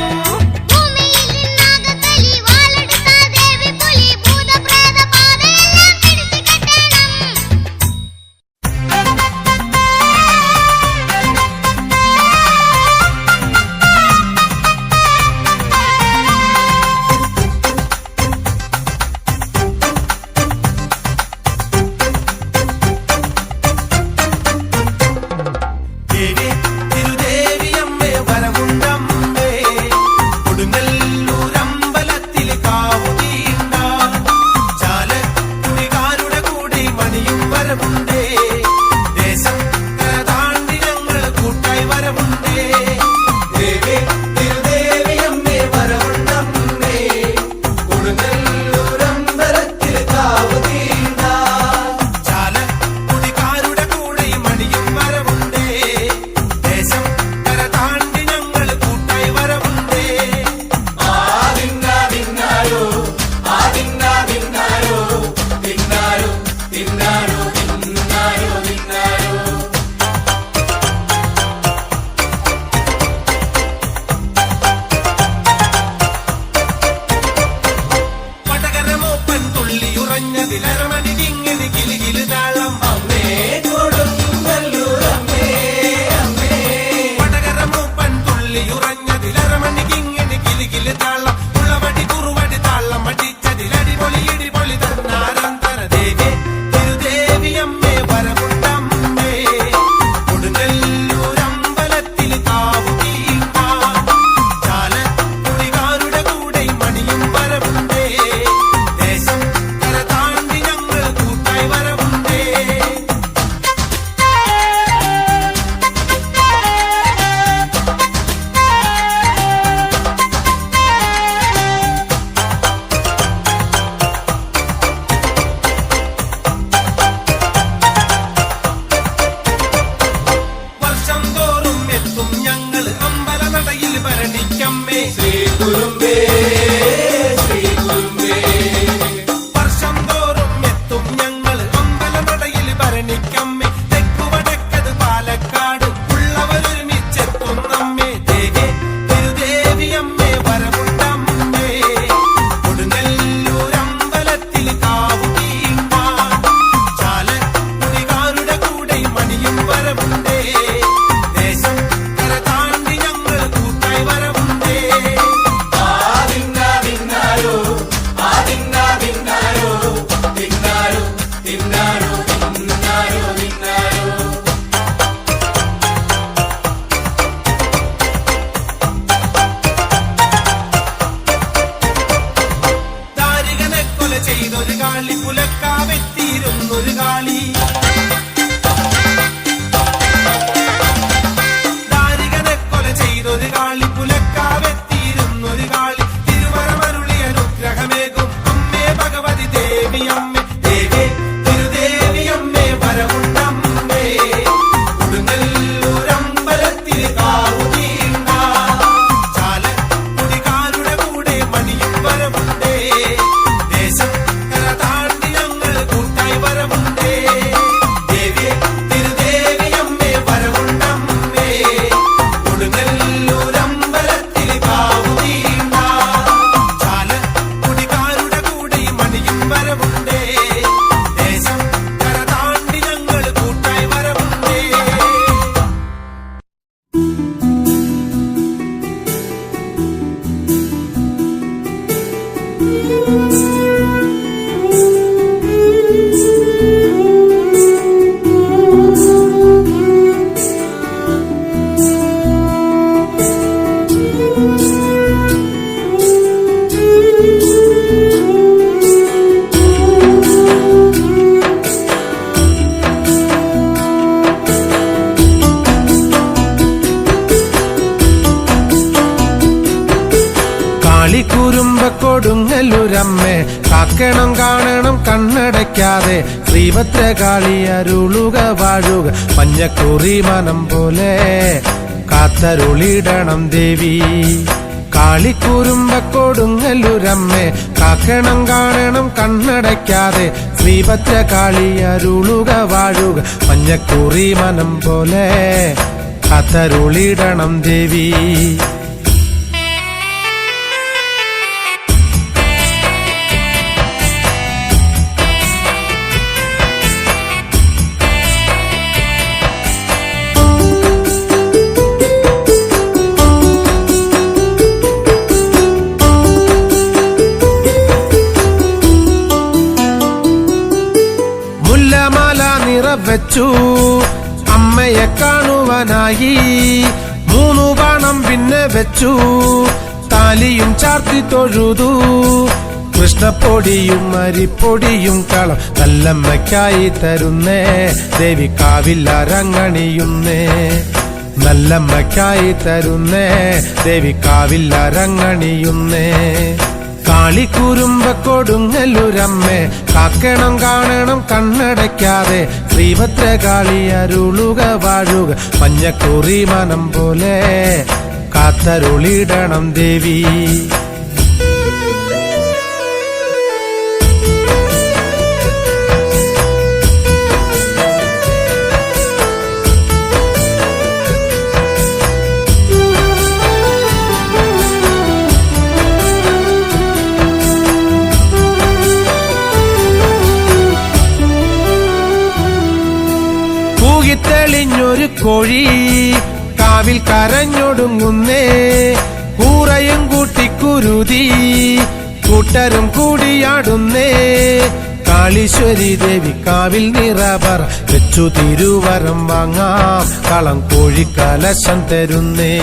കൊടുങ്ങല്ലൂരമ്മേ കാക്കണം കാണണം കണ്ണടയ്ക്കാതെ ശ്രീഭദ്രകാളി അരുളുക വാഴുക മഞ്ഞക്കുറി മനം പോലെ കാത്തരുളിടണം ദേവി കാളിക്കുറുമ്പ കൊടുങ്ങല്ലൂരമ്മേ കാക്കണം കാണണം കണ്ണടയ്ക്കാതെ ശ്രീഭദ്രകാളി അരുളുക വാഴുക മഞ്ഞക്കുറി മനം പോലെ കാത്തരുളിടണം ദേവി വെച്ചു അമ്മയെ കാണുവാനായി 3 ബാണം പിന്നെ വെച്ചു താലിയും ചാർത്തി തൊഴുതു കൃഷ്ണപ്പൊടിയും അരിപ്പൊടിയും കളം നല്ലമ്മയ്ക്കായി തരുന്നേ ദേവി കാവില്ലരങ്ങണിയുന്നേ നല്ലമ്മയ്ക്കായി തരുന്നേ ദേവി കാവില്ലരങ്ങണിയുന്നേ കാളിക്കുറുമ്പ കൊടുങ്ങല്ലൂരമ്മേ കാക്കണം കാണണം കണ്ണടയ്ക്കാതെ ശ്രീഭദ്രകാളി അരുളുക വാഴുക മഞ്ഞക്കുറി മനം പോലെ കാത്തരുളിടണം ദേവി തെളിഞ്ഞൊരു കോഴി കാവിൽ കരഞ്ഞൊടുങ്ങുന്നേ കൂറയും കൂട്ടിക്കുരുതി കൂട്ടരും കൂടിയാടുന്നേ കാളീശ്വരി ദേവി കാവിൽ നിറവർ വെച്ചു തിരുവരം വാങ്ങാം കളം കോഴിക്കലശം തരുന്നേ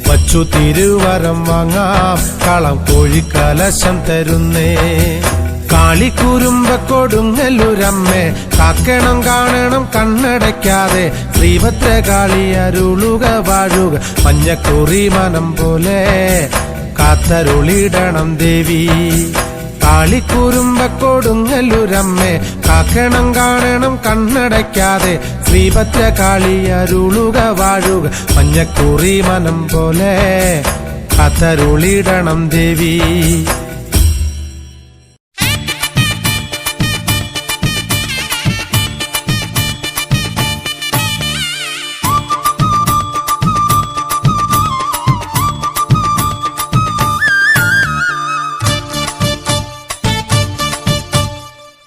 വച്ചു തിരുവരം വാങ്ങാം കളം കോഴിക്കലശം തരുന്നേ കാളിക്കുറുമ്പ കൊടുങ്ങല്ലൂരമ്മേ കാക്കണം കാണണം കണ്ണടയ്ക്കാതെ ശ്രീഭദ്രകാളി അരുളുക വാഴുക മഞ്ഞക്കുറി മനം പോലെ കാത്തരുളിടണം ദേവി കാളിക്കുറുമ്പ കൊടുങ്ങല്ലൂരമ്മേ കാക്കണം കാണണം കണ്ണടയ്ക്കാതെ ശ്രീഭദ്രകാളി അരുളുക വാഴുക മഞ്ഞക്കുറി മനം പോലെ കാത്തരുളിടണം ദേവി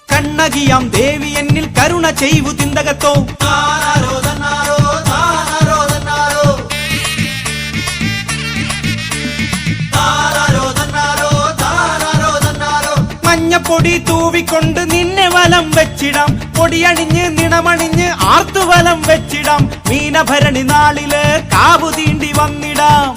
കണ്ണകിയാം ദേവി എന്നിൽ കരുണ ചെയ്വു തിന്തകത്തോ മഞ്ഞപ്പൊടി തൂവിക്കൊണ്ട് നിന്നെ വലം വെച്ചിടാം പൊടിയണിഞ്ഞ് നിണമണിഞ്ഞ് ആർത്തുവലം വെച്ചിടാം മീനഭരണി നാളില് കാവു തീണ്ടി വന്നിടാം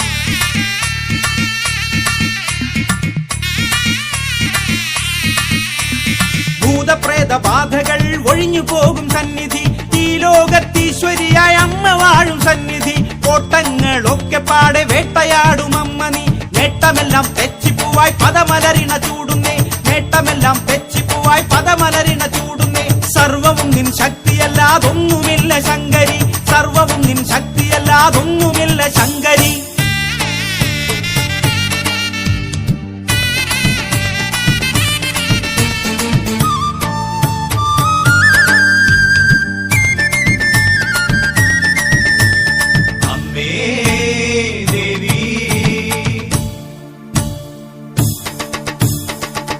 ഭൂതപ്രേത ബാധകൾ ഒഴിഞ്ഞു പോകും സന്നിധി ഈ ലോകത്തീശ്വരിയായ അമ്മ വാഴും സന്നിധി കോട്ടങ്ങളൊക്കെ പാടെ വേട്ടയാടും അമ്മ നീ നേട്ടമെല്ലാം തെച്ചിപ്പൂവായി പദമലരിണ ചൂടുന്നേ നേട്ടമെല്ലാം തെച്ചിപ്പൂവായി പദമലരിണ ചൂടുന്നേ സർവവും നിൻ ശക്തിയല്ലാതൊന്നുമില്ല ശങ്കരി സർവവും നിൻ ശക്തിയല്ലാതൊന്നുമില്ല ശങ്കരി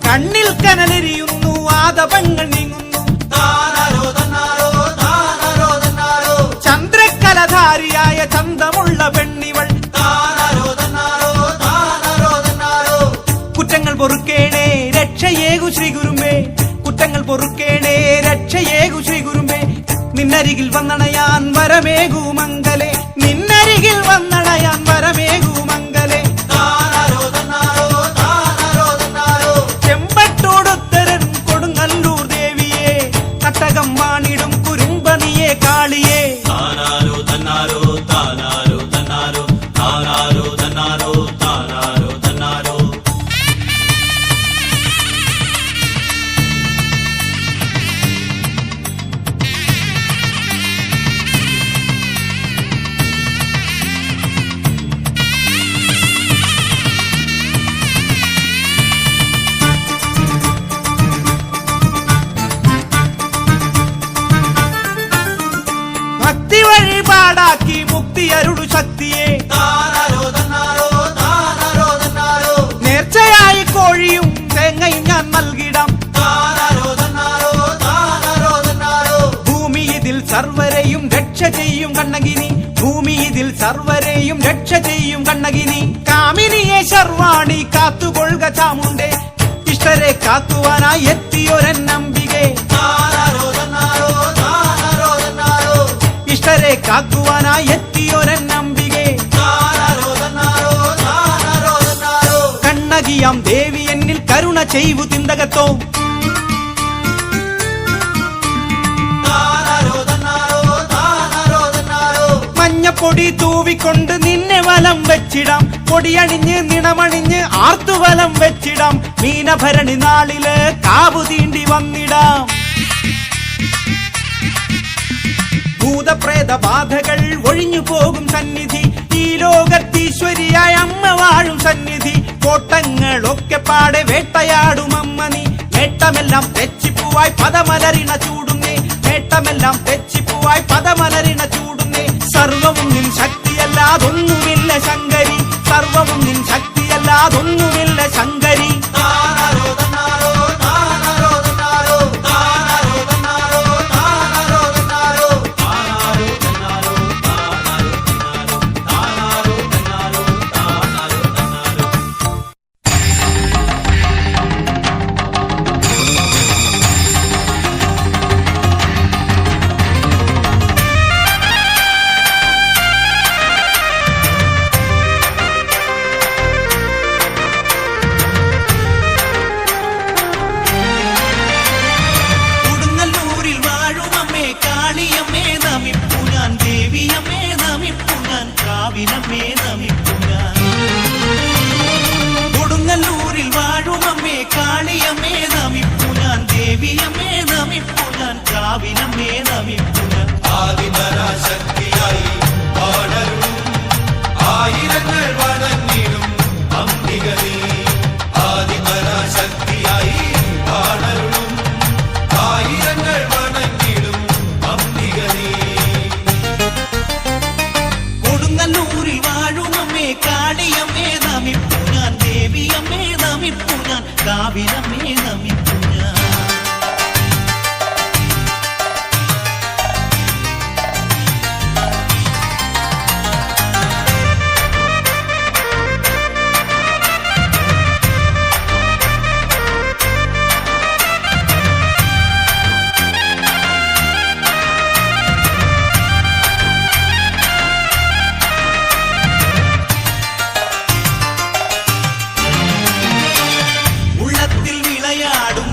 കണ്ണിൽ കനലെരിയുന്നു ആദപങ്ങൾ നീങ്ങുന്നു ചന്ദ്രക്കലധാരിയായ ചന്തമുള്ള പെണ്ണിവൾ കുറ്റങ്ങൾ പൊറുക്കേണേ രക്ഷയേകു ശ്രീ ഗുരുമേ കുറ്റങ്ങൾ പൊറുക്കേണേ രക്ഷയേകു ശ്രീ ഗുരുമേ നിന്നരികിൽ വന്നണയാൻ വരമേകു മംഗലേ നിന്നരികിൽ വന്നണയാൻ വരമേകു മംഗലേ ചെമ്പട്ടോടുത്തരൻ കൊടുങ്ങല്ലൂർ ദേവിയെ തട്ടകം വാണിടും കുരുമ്പനിയെ കാളിയെ താനാരോ തന്നാരോ താനാരോ തന്നാരോ താനാരോ തന്നാരോ താനാരോ തന്നാരോ കോഴിയും തേങ്ങയും ഞാൻ നൽകിടാം. താനാരോ തന്നാരോ താനാരോ തന്നാരോ. ഭൂമി ഇതിൽ സർവരെയും രക്ഷ ചെയ്യും കണ്ണകിനി, ഭൂമി ഇതിൽ സർവരെയും രക്ഷ ചെയ്യും കണ്ണകിനി. കാമിനിയെ ശർവാണി കാത്തുകൊള്ളുക ചാമുണ്ടേ, ഇഷ്ടരെ കാക്കുവാനായി എത്തിയൊരന്നംബികെ. താനാരോ തന്നാരോ താനാരോ തന്നാരോ. ഇഷ്ടരെ കാക്കുവാനായി എത്തിയൊരന്നംബികെ. താനാരോ തന്നാരോ താനാരോ തന്നാരോ. കണ്ണകിയാം ദേവി എന്നിൽ കരുണ ചെയ്വു തിന്തകത്തോ. താനാരോ തന്നാരോ താനാരോ തന്നാരോ. മഞ്ഞപ്പൊടി തൂവിക്കൊണ്ട് നിന്നെ വലം വെച്ചിടാം, പൊടിയണിഞ്ഞ് നിണമണിഞ്ഞ് ആർത്തുവലം വെച്ചിടാം. മീനഭരണി നാളില് കാവു തീണ്ടി വന്നിടാം. ഭൂതപ്രേത ബാധകൾ ഒഴിഞ്ഞു പോകും സന്നിധി, ഈ ലോകത്തീശ്വരിയായ അമ്മ വാഴും സന്നിധി. കോട്ടങ്ങളൊക്കെ പാടെ വേട്ടയാടും അമ്മ നീ, നേട്ടമെല്ലാം തെച്ചിപ്പൂവായി പദമലരിണ ചൂടുന്നേ, നേട്ടമെല്ലാം തെച്ചിപ്പൂവായി പദമലരിണ ചൂടുന്നേ. സർവവും നിൻ ശക്തിയല്ലാതൊന്നുമില്ല ശങ്കരി, സർവവും നിൻ ശക്തിയല്ലാതൊന്നുമില്ല ശങ്കരി. താനാരോ തന്നാരോ താനാരോ തന്നാരോ. താനാരോ തന്നാരോ താനാരോ തന്നാരോ. താനാരോ തന്നാരോ താനാരോ തന്നാരോ. താനാരോ തന്നാരോ താനാരോ തന്നാരോ. കൊടുങ്ങല്ലൂരിൽ വാഴും അമ്മേ കാളിയമ്മേ നമിപ്പു ഞാൻ, ദേവിയമ്മേ നമിപ്പു ഞാൻ, കാവിലമ്മേ നമിപ്പു ഞാൻ. കൊടുങ്ങല്ലൂരിൽ വാഴും അമ്മേ കാളിയമ്മേ നമിപ്പു ഞാൻ, ദേവിയമ്മേ നമിപ്പു ഞാൻ, കാവിലമ്മേ നമിപ്പു ഞാൻ. ആദിപരാശക്തിയായി വാണരുളും ആയിരങ്ങൾ വണങ്ങിടും അംബിക നീ. ആദിപരാശക്തിയായി വാണരുളും ആയിരങ്ങൾ വണങ്ങിടും അംബിക നീ. കൊടുങ്ങല്ലൂരിൽ വാഴും അമ്മേ കാളിയമ്മേ നമിപ്പു ഞാൻ, ദേവിയമ്മേ നമിപ്പു ഞാൻ, കാവിലമ്മേ നമിപ്പു ഞാൻ. ഉള്ളത്തിൽ വിളയാടും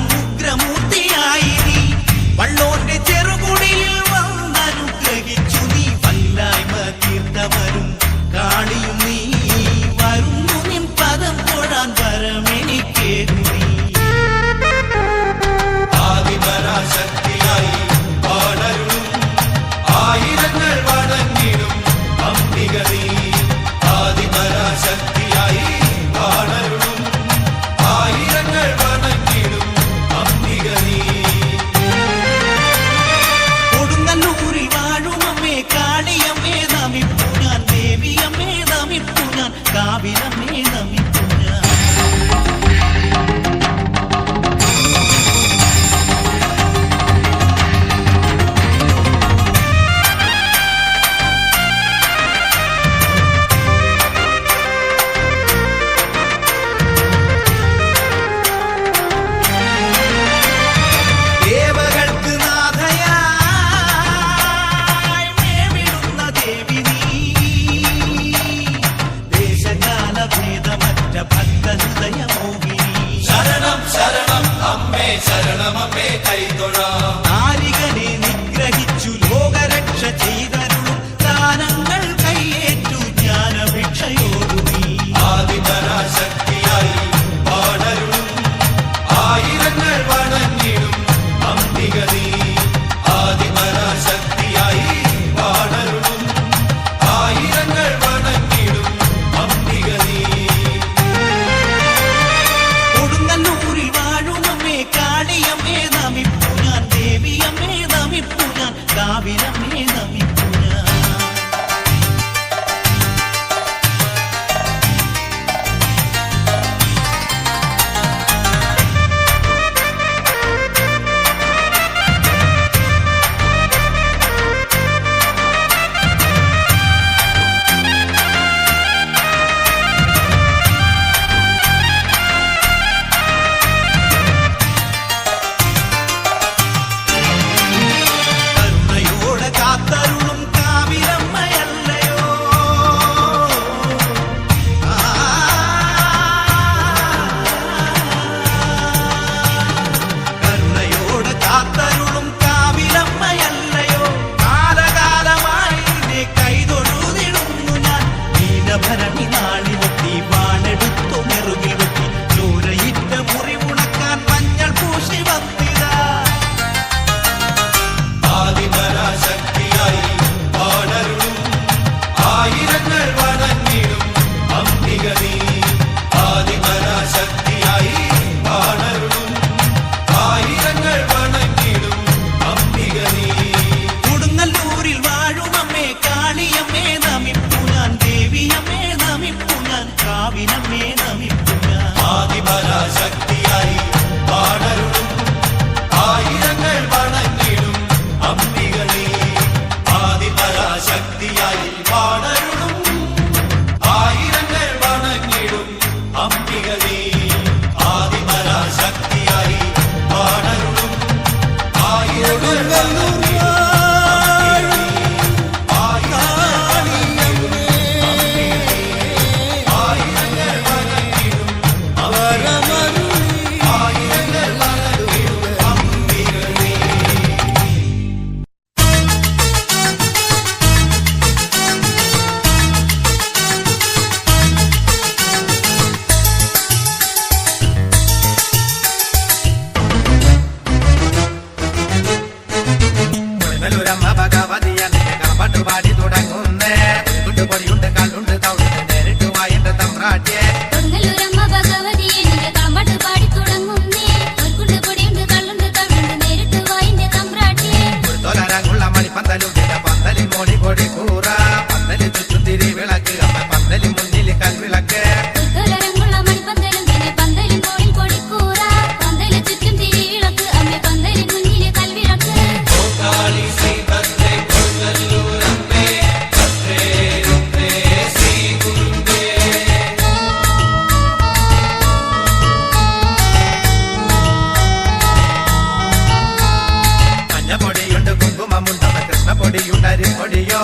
ദേവിയോ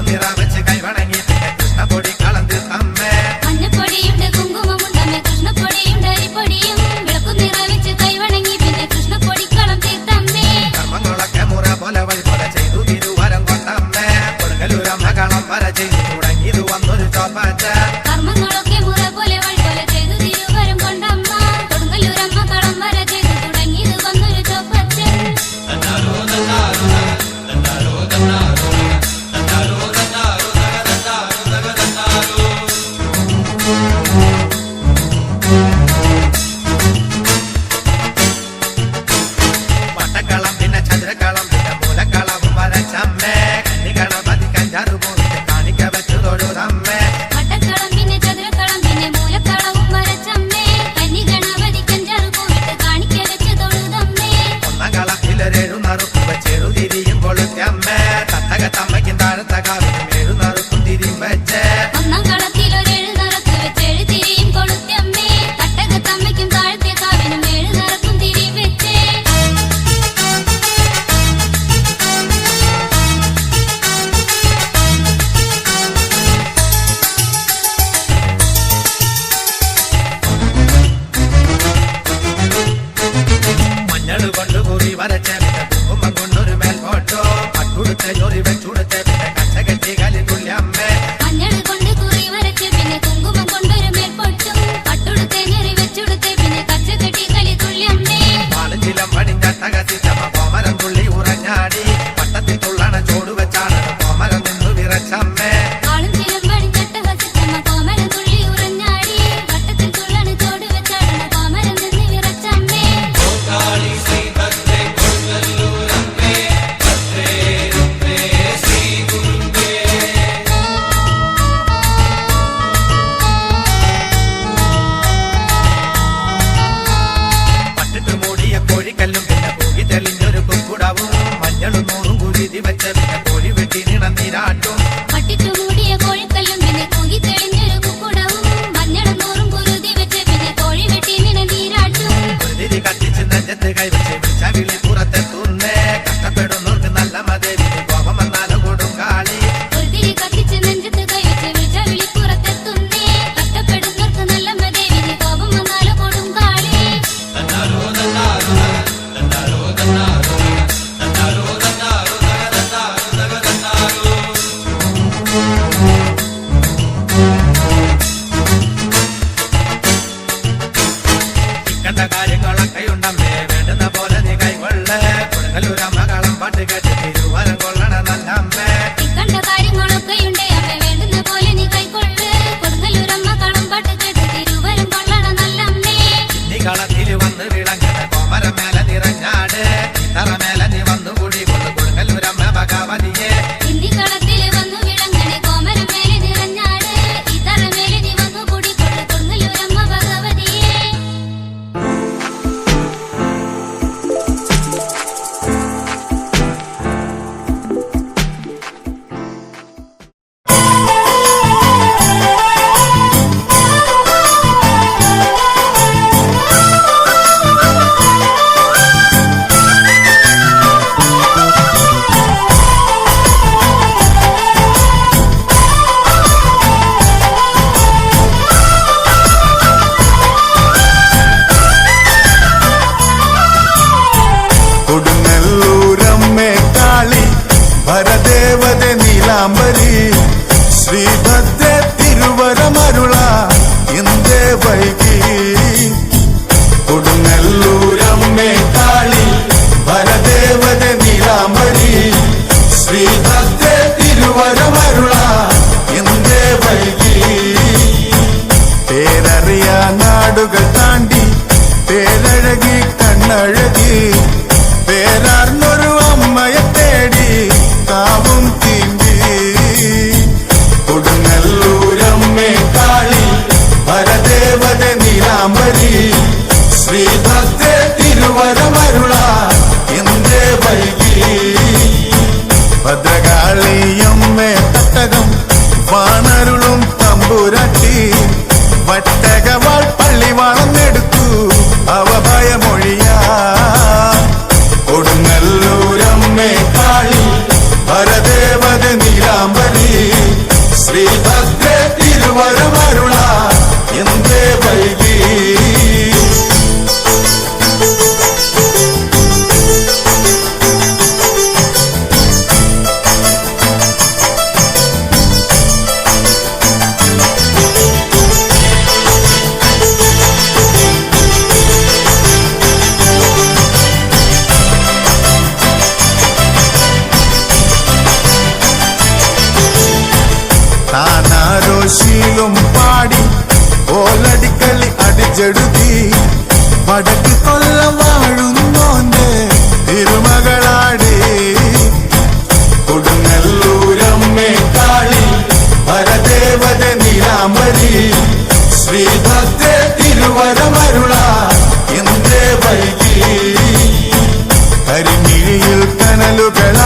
നിറ വെച്ച് കൈവണങ്ങി പിന്നെ കൃഷ്ണപ്പൊടി കളന്തി തമ്മേ മഞ്ഞപ്പൊടിയുണ്ട് കുങ്കുമമുണ്ടമ്മേ കൃഷ്ണപ്പൊടിയുണ്ട് അരിപ്പൊടിയും വിളക്കു നിറ വെച്ച് കൈവണങ്ങി പിന്നെ കൃഷ്ണപ്പൊടി കളം തീർത്തമ്മേ കർമ്മങ്ങളൊക്കെ മുറ പോലെ വഴി പോലെ ചെയ്തു തിരുവരം കൊണ്ടമ്മേ കൊടുങ്ങല്ലൂരമ്മ കളം വര ചെയ്തു തുടങ്ങിയത് വന്നൊരു ചോപ്പാച്ച കർമ്മങ്ങളൊക്കെ മുറ പോലെ വഴി പോലെ ചെയ്തു തിരുവരം കൊണ്ടമ്മ കൊടുങ്ങല്ലൂരമ്മ കളം വര ചെയ്തു തുടങ്ങിയത് വന്നൊരു ചോപ്പച്ചൻ വട്ടക്കളം പിന്നെ ചതുരക്കളം പിന്നെ മൂലക്കളവും വരച്ചമ്മേ കന്നിഗണപതി കഞ്ചാറ് പോയിട്ട് കാണിക്ക വെച്ചു തൊഴുതമ്മേ വട്ടക്കളം പിന്നെ ചതുരക്കളം പിന്നെ മൂലക്കളവും വരച്ചമ്മേ കന്നി ഗണപതി കഞ്ചാറ് പോയിട്ട് കാണിക്ക വെച്ച് തൊഴുതമ്മേ ഒന്നാം കളത്തിലൊരേഴു നറുക്കും വെച്ചേറു തിരിയും കൊളുത്തമ്മേ തത്തകത്തമ്മയ്ക്കും താഴത്ത കാവിലും ഏഴു നറുക്കും തിരിയും വെച്ചേ ഒന്നാം കളത്തിലൊരേഴ് നിറക്ക് വെച്ച് ഏഴ് തിരിയും കൊളുത്തമ്മേ തട്ടകത്തമ്മയ്ക്കും താഴത്തെ കാവിനും ഏഴ് നിറക്കും തിരിയും വെച്ചേ മഞ്ഞള് കൊണ്ട് കുറി വരച്ച പിന്നെ കുങ്കുമം കൊണ്ടൊരു മേൽപോട്ടോ പട്ടുടുത്ത ജോലി വെച്ചുടുത്ത പിന്നെ കച്ച കെട്ടി കലി തുല്യമ്മേ മഞ്ഞള് കൊണ്ട് കുറി വരച്ച് പിന്നെ കുങ്കുമം കൊണ്ടൊരു മേൽപ്പൊട്ടും പട്ടുടുത്തെ ഞെറി വെച്ചുടുത്തെ പിന്നെ കച്ച കെട്ടി കളി തുള്ളിയമ്മേ പാലഞ്ചിലം പണിഞ്ഞട്ടകത്തിച്ചമ്മ കോമരം തുള്ളി ഉറഞ്ഞാടി പട്ടത്തിൽ തുള്ളണ ചോട് വെച്ചാണ് കോമരം നിന്നു വിറച്ചമ്മേ ആളും ചിലം പണിഞ്ഞട്ട ഹസിച്ചമ്മ കോമരം തുള്ളി ഉറഞ്ഞാടി വട്ടത്തിൽ തുള്ളണ് ചോട് വെച്ചാടണ കോമരം നിന്ന് വിറച്ചമ്മേ കാളി ശ്രീഭദ്രേ കൊടുങ്ങല്ലൂരമ്മേ ഭദ്രേ രൂപേ ശ്രീ ഗുരുവേ പട്ടിട്ട് മൂടിയ കോഴിക്കല്ലും പിന്നെ പൂകി തെളിഞ്ഞൊരു കുക്കുടവും മഞ്ഞളും നൂറും കുരുതി വെച്ച പിന്നെ കോഴി വെട്ടി നിണന്നിരാട്ടും പട്ടിട്ടു മൂടിയ കോഴിക്കല്ലും പിന്നെ കൂകി തെളിഞ്ഞൊരു കുക്കുടവും മഞ്ഞളും നൂറും കുരുതി വെച്ച് പിന്നെ കോഴി വെട്ടി നിന നീരാട്ടും കുരുതി കത്തിച്ച് നെഞ്ചത്ത് കൈവച്ച് വിളിച്ച വിളി പുറത്തെത്തുന്നേ കഷ്ടപ്പെടുന്നവർക്ക് നല്ല മതേവി കോപം വന്നാലും കൊടും കാളി ഒരുതിരി കത്തിച്ച് നെഞ്ചത്ത് കൈവച്ച് വിളിച്ച വിളിപ്പുറത്തെത്തുന്നേ കഷ്ടപ്പെടുന്നവർക്ക് നല്ല മതേവിന് കോപം വന്നാലോ കൊടും കാളി ഇക്കണ്ട കാര്യങ്ങളൊക്കെ ഉണ്ടമ്മേ വേണ്ടുന്ന പോലെ നീ കൈകൊള്ളേ കൊടുങ്ങല്ലൂരമ്മ കളം പാട്ട് കേട്ട് തിരുവരം കൊള്ളണ നല്ല അമ്മേ ഇക്കണ്ട കാര്യങ്ങളൊക്കെയുണ്ട് അമ്മ വേണ്ടുന്ന പോലെ നീ കൈക്കൊള്ളു കൊടുങ്ങല്ലൂരമ്മ കളമ്പാട്ട് കേട്ട് തിരുവരം കൊള്ളണ നല്ല അമ്മേ നീ കളത്തിൽ വന്ന് വിളങ്ങണ കോമരം മേലെ നിറഞ്ഞാട് ഇത്തറ മേലെ നീ വന്നു കൂടി കൊണ്ട് കൊടുങ്ങല്ലൂരമ്മ ഭഗവതിയെ ഇന്നി കളത്തില് വന്നു വിളങ്ങണേ കോമരം മേലെ നിറഞ്ഞാട് ഈ തറ മേലെ നീ വന്നു കൂടിക്കൊള്ളു കൊടുങ്ങല്ലൂരമ്മ ഭഗവതിയെ കൊടുങ്ങല്ലൂരമ്മേ കാളി ഭരദേവതെ നീലാംബരി ശ്രീഭദ്ര തിരുവരമരുള എന്തേ വൈകി കൊടുങ്ങല്ലൂരമ്മേ കാളി ഭരദേവതെ നീലാംബരി ശ്രീഭദ്ര തിരുവരമരുള എന്തേ വൈകി പേരറിയാ നാടുകൾ താണ്ടി പേരഴകി കണ്ണഴകി പേരാർന്നൊരു അമ്മയെ തേടി കാവും തീണ്ടി കൊടുങ്ങല്ലൂരമ്മേ കാളി ഭരദേവത നീലാംബരി ശ്രീഭദ്ര തിരുവരമരുള എന്തേ വൈകി ഭദ്രകാളിയമ്മേ തട്ടകം വാണരുളും തമ്പുരാട്ടി വട്ടകവാൾ പള്ളിവാളം എടുത്തു അവഭയമൊഴിയാ വടക്ക് കൊല്ലം വാഴുന്നോന്റെ തിരുമകളാടി കൊടുങ്ങല്ലൂരമ്മേ കാളി പരദേവത നീലാംബരി ശ്രീഭദ്രേ തിരുവരമരുള എന്തേ വൈകി കരിമിഴിയിൽ കനലുകൾ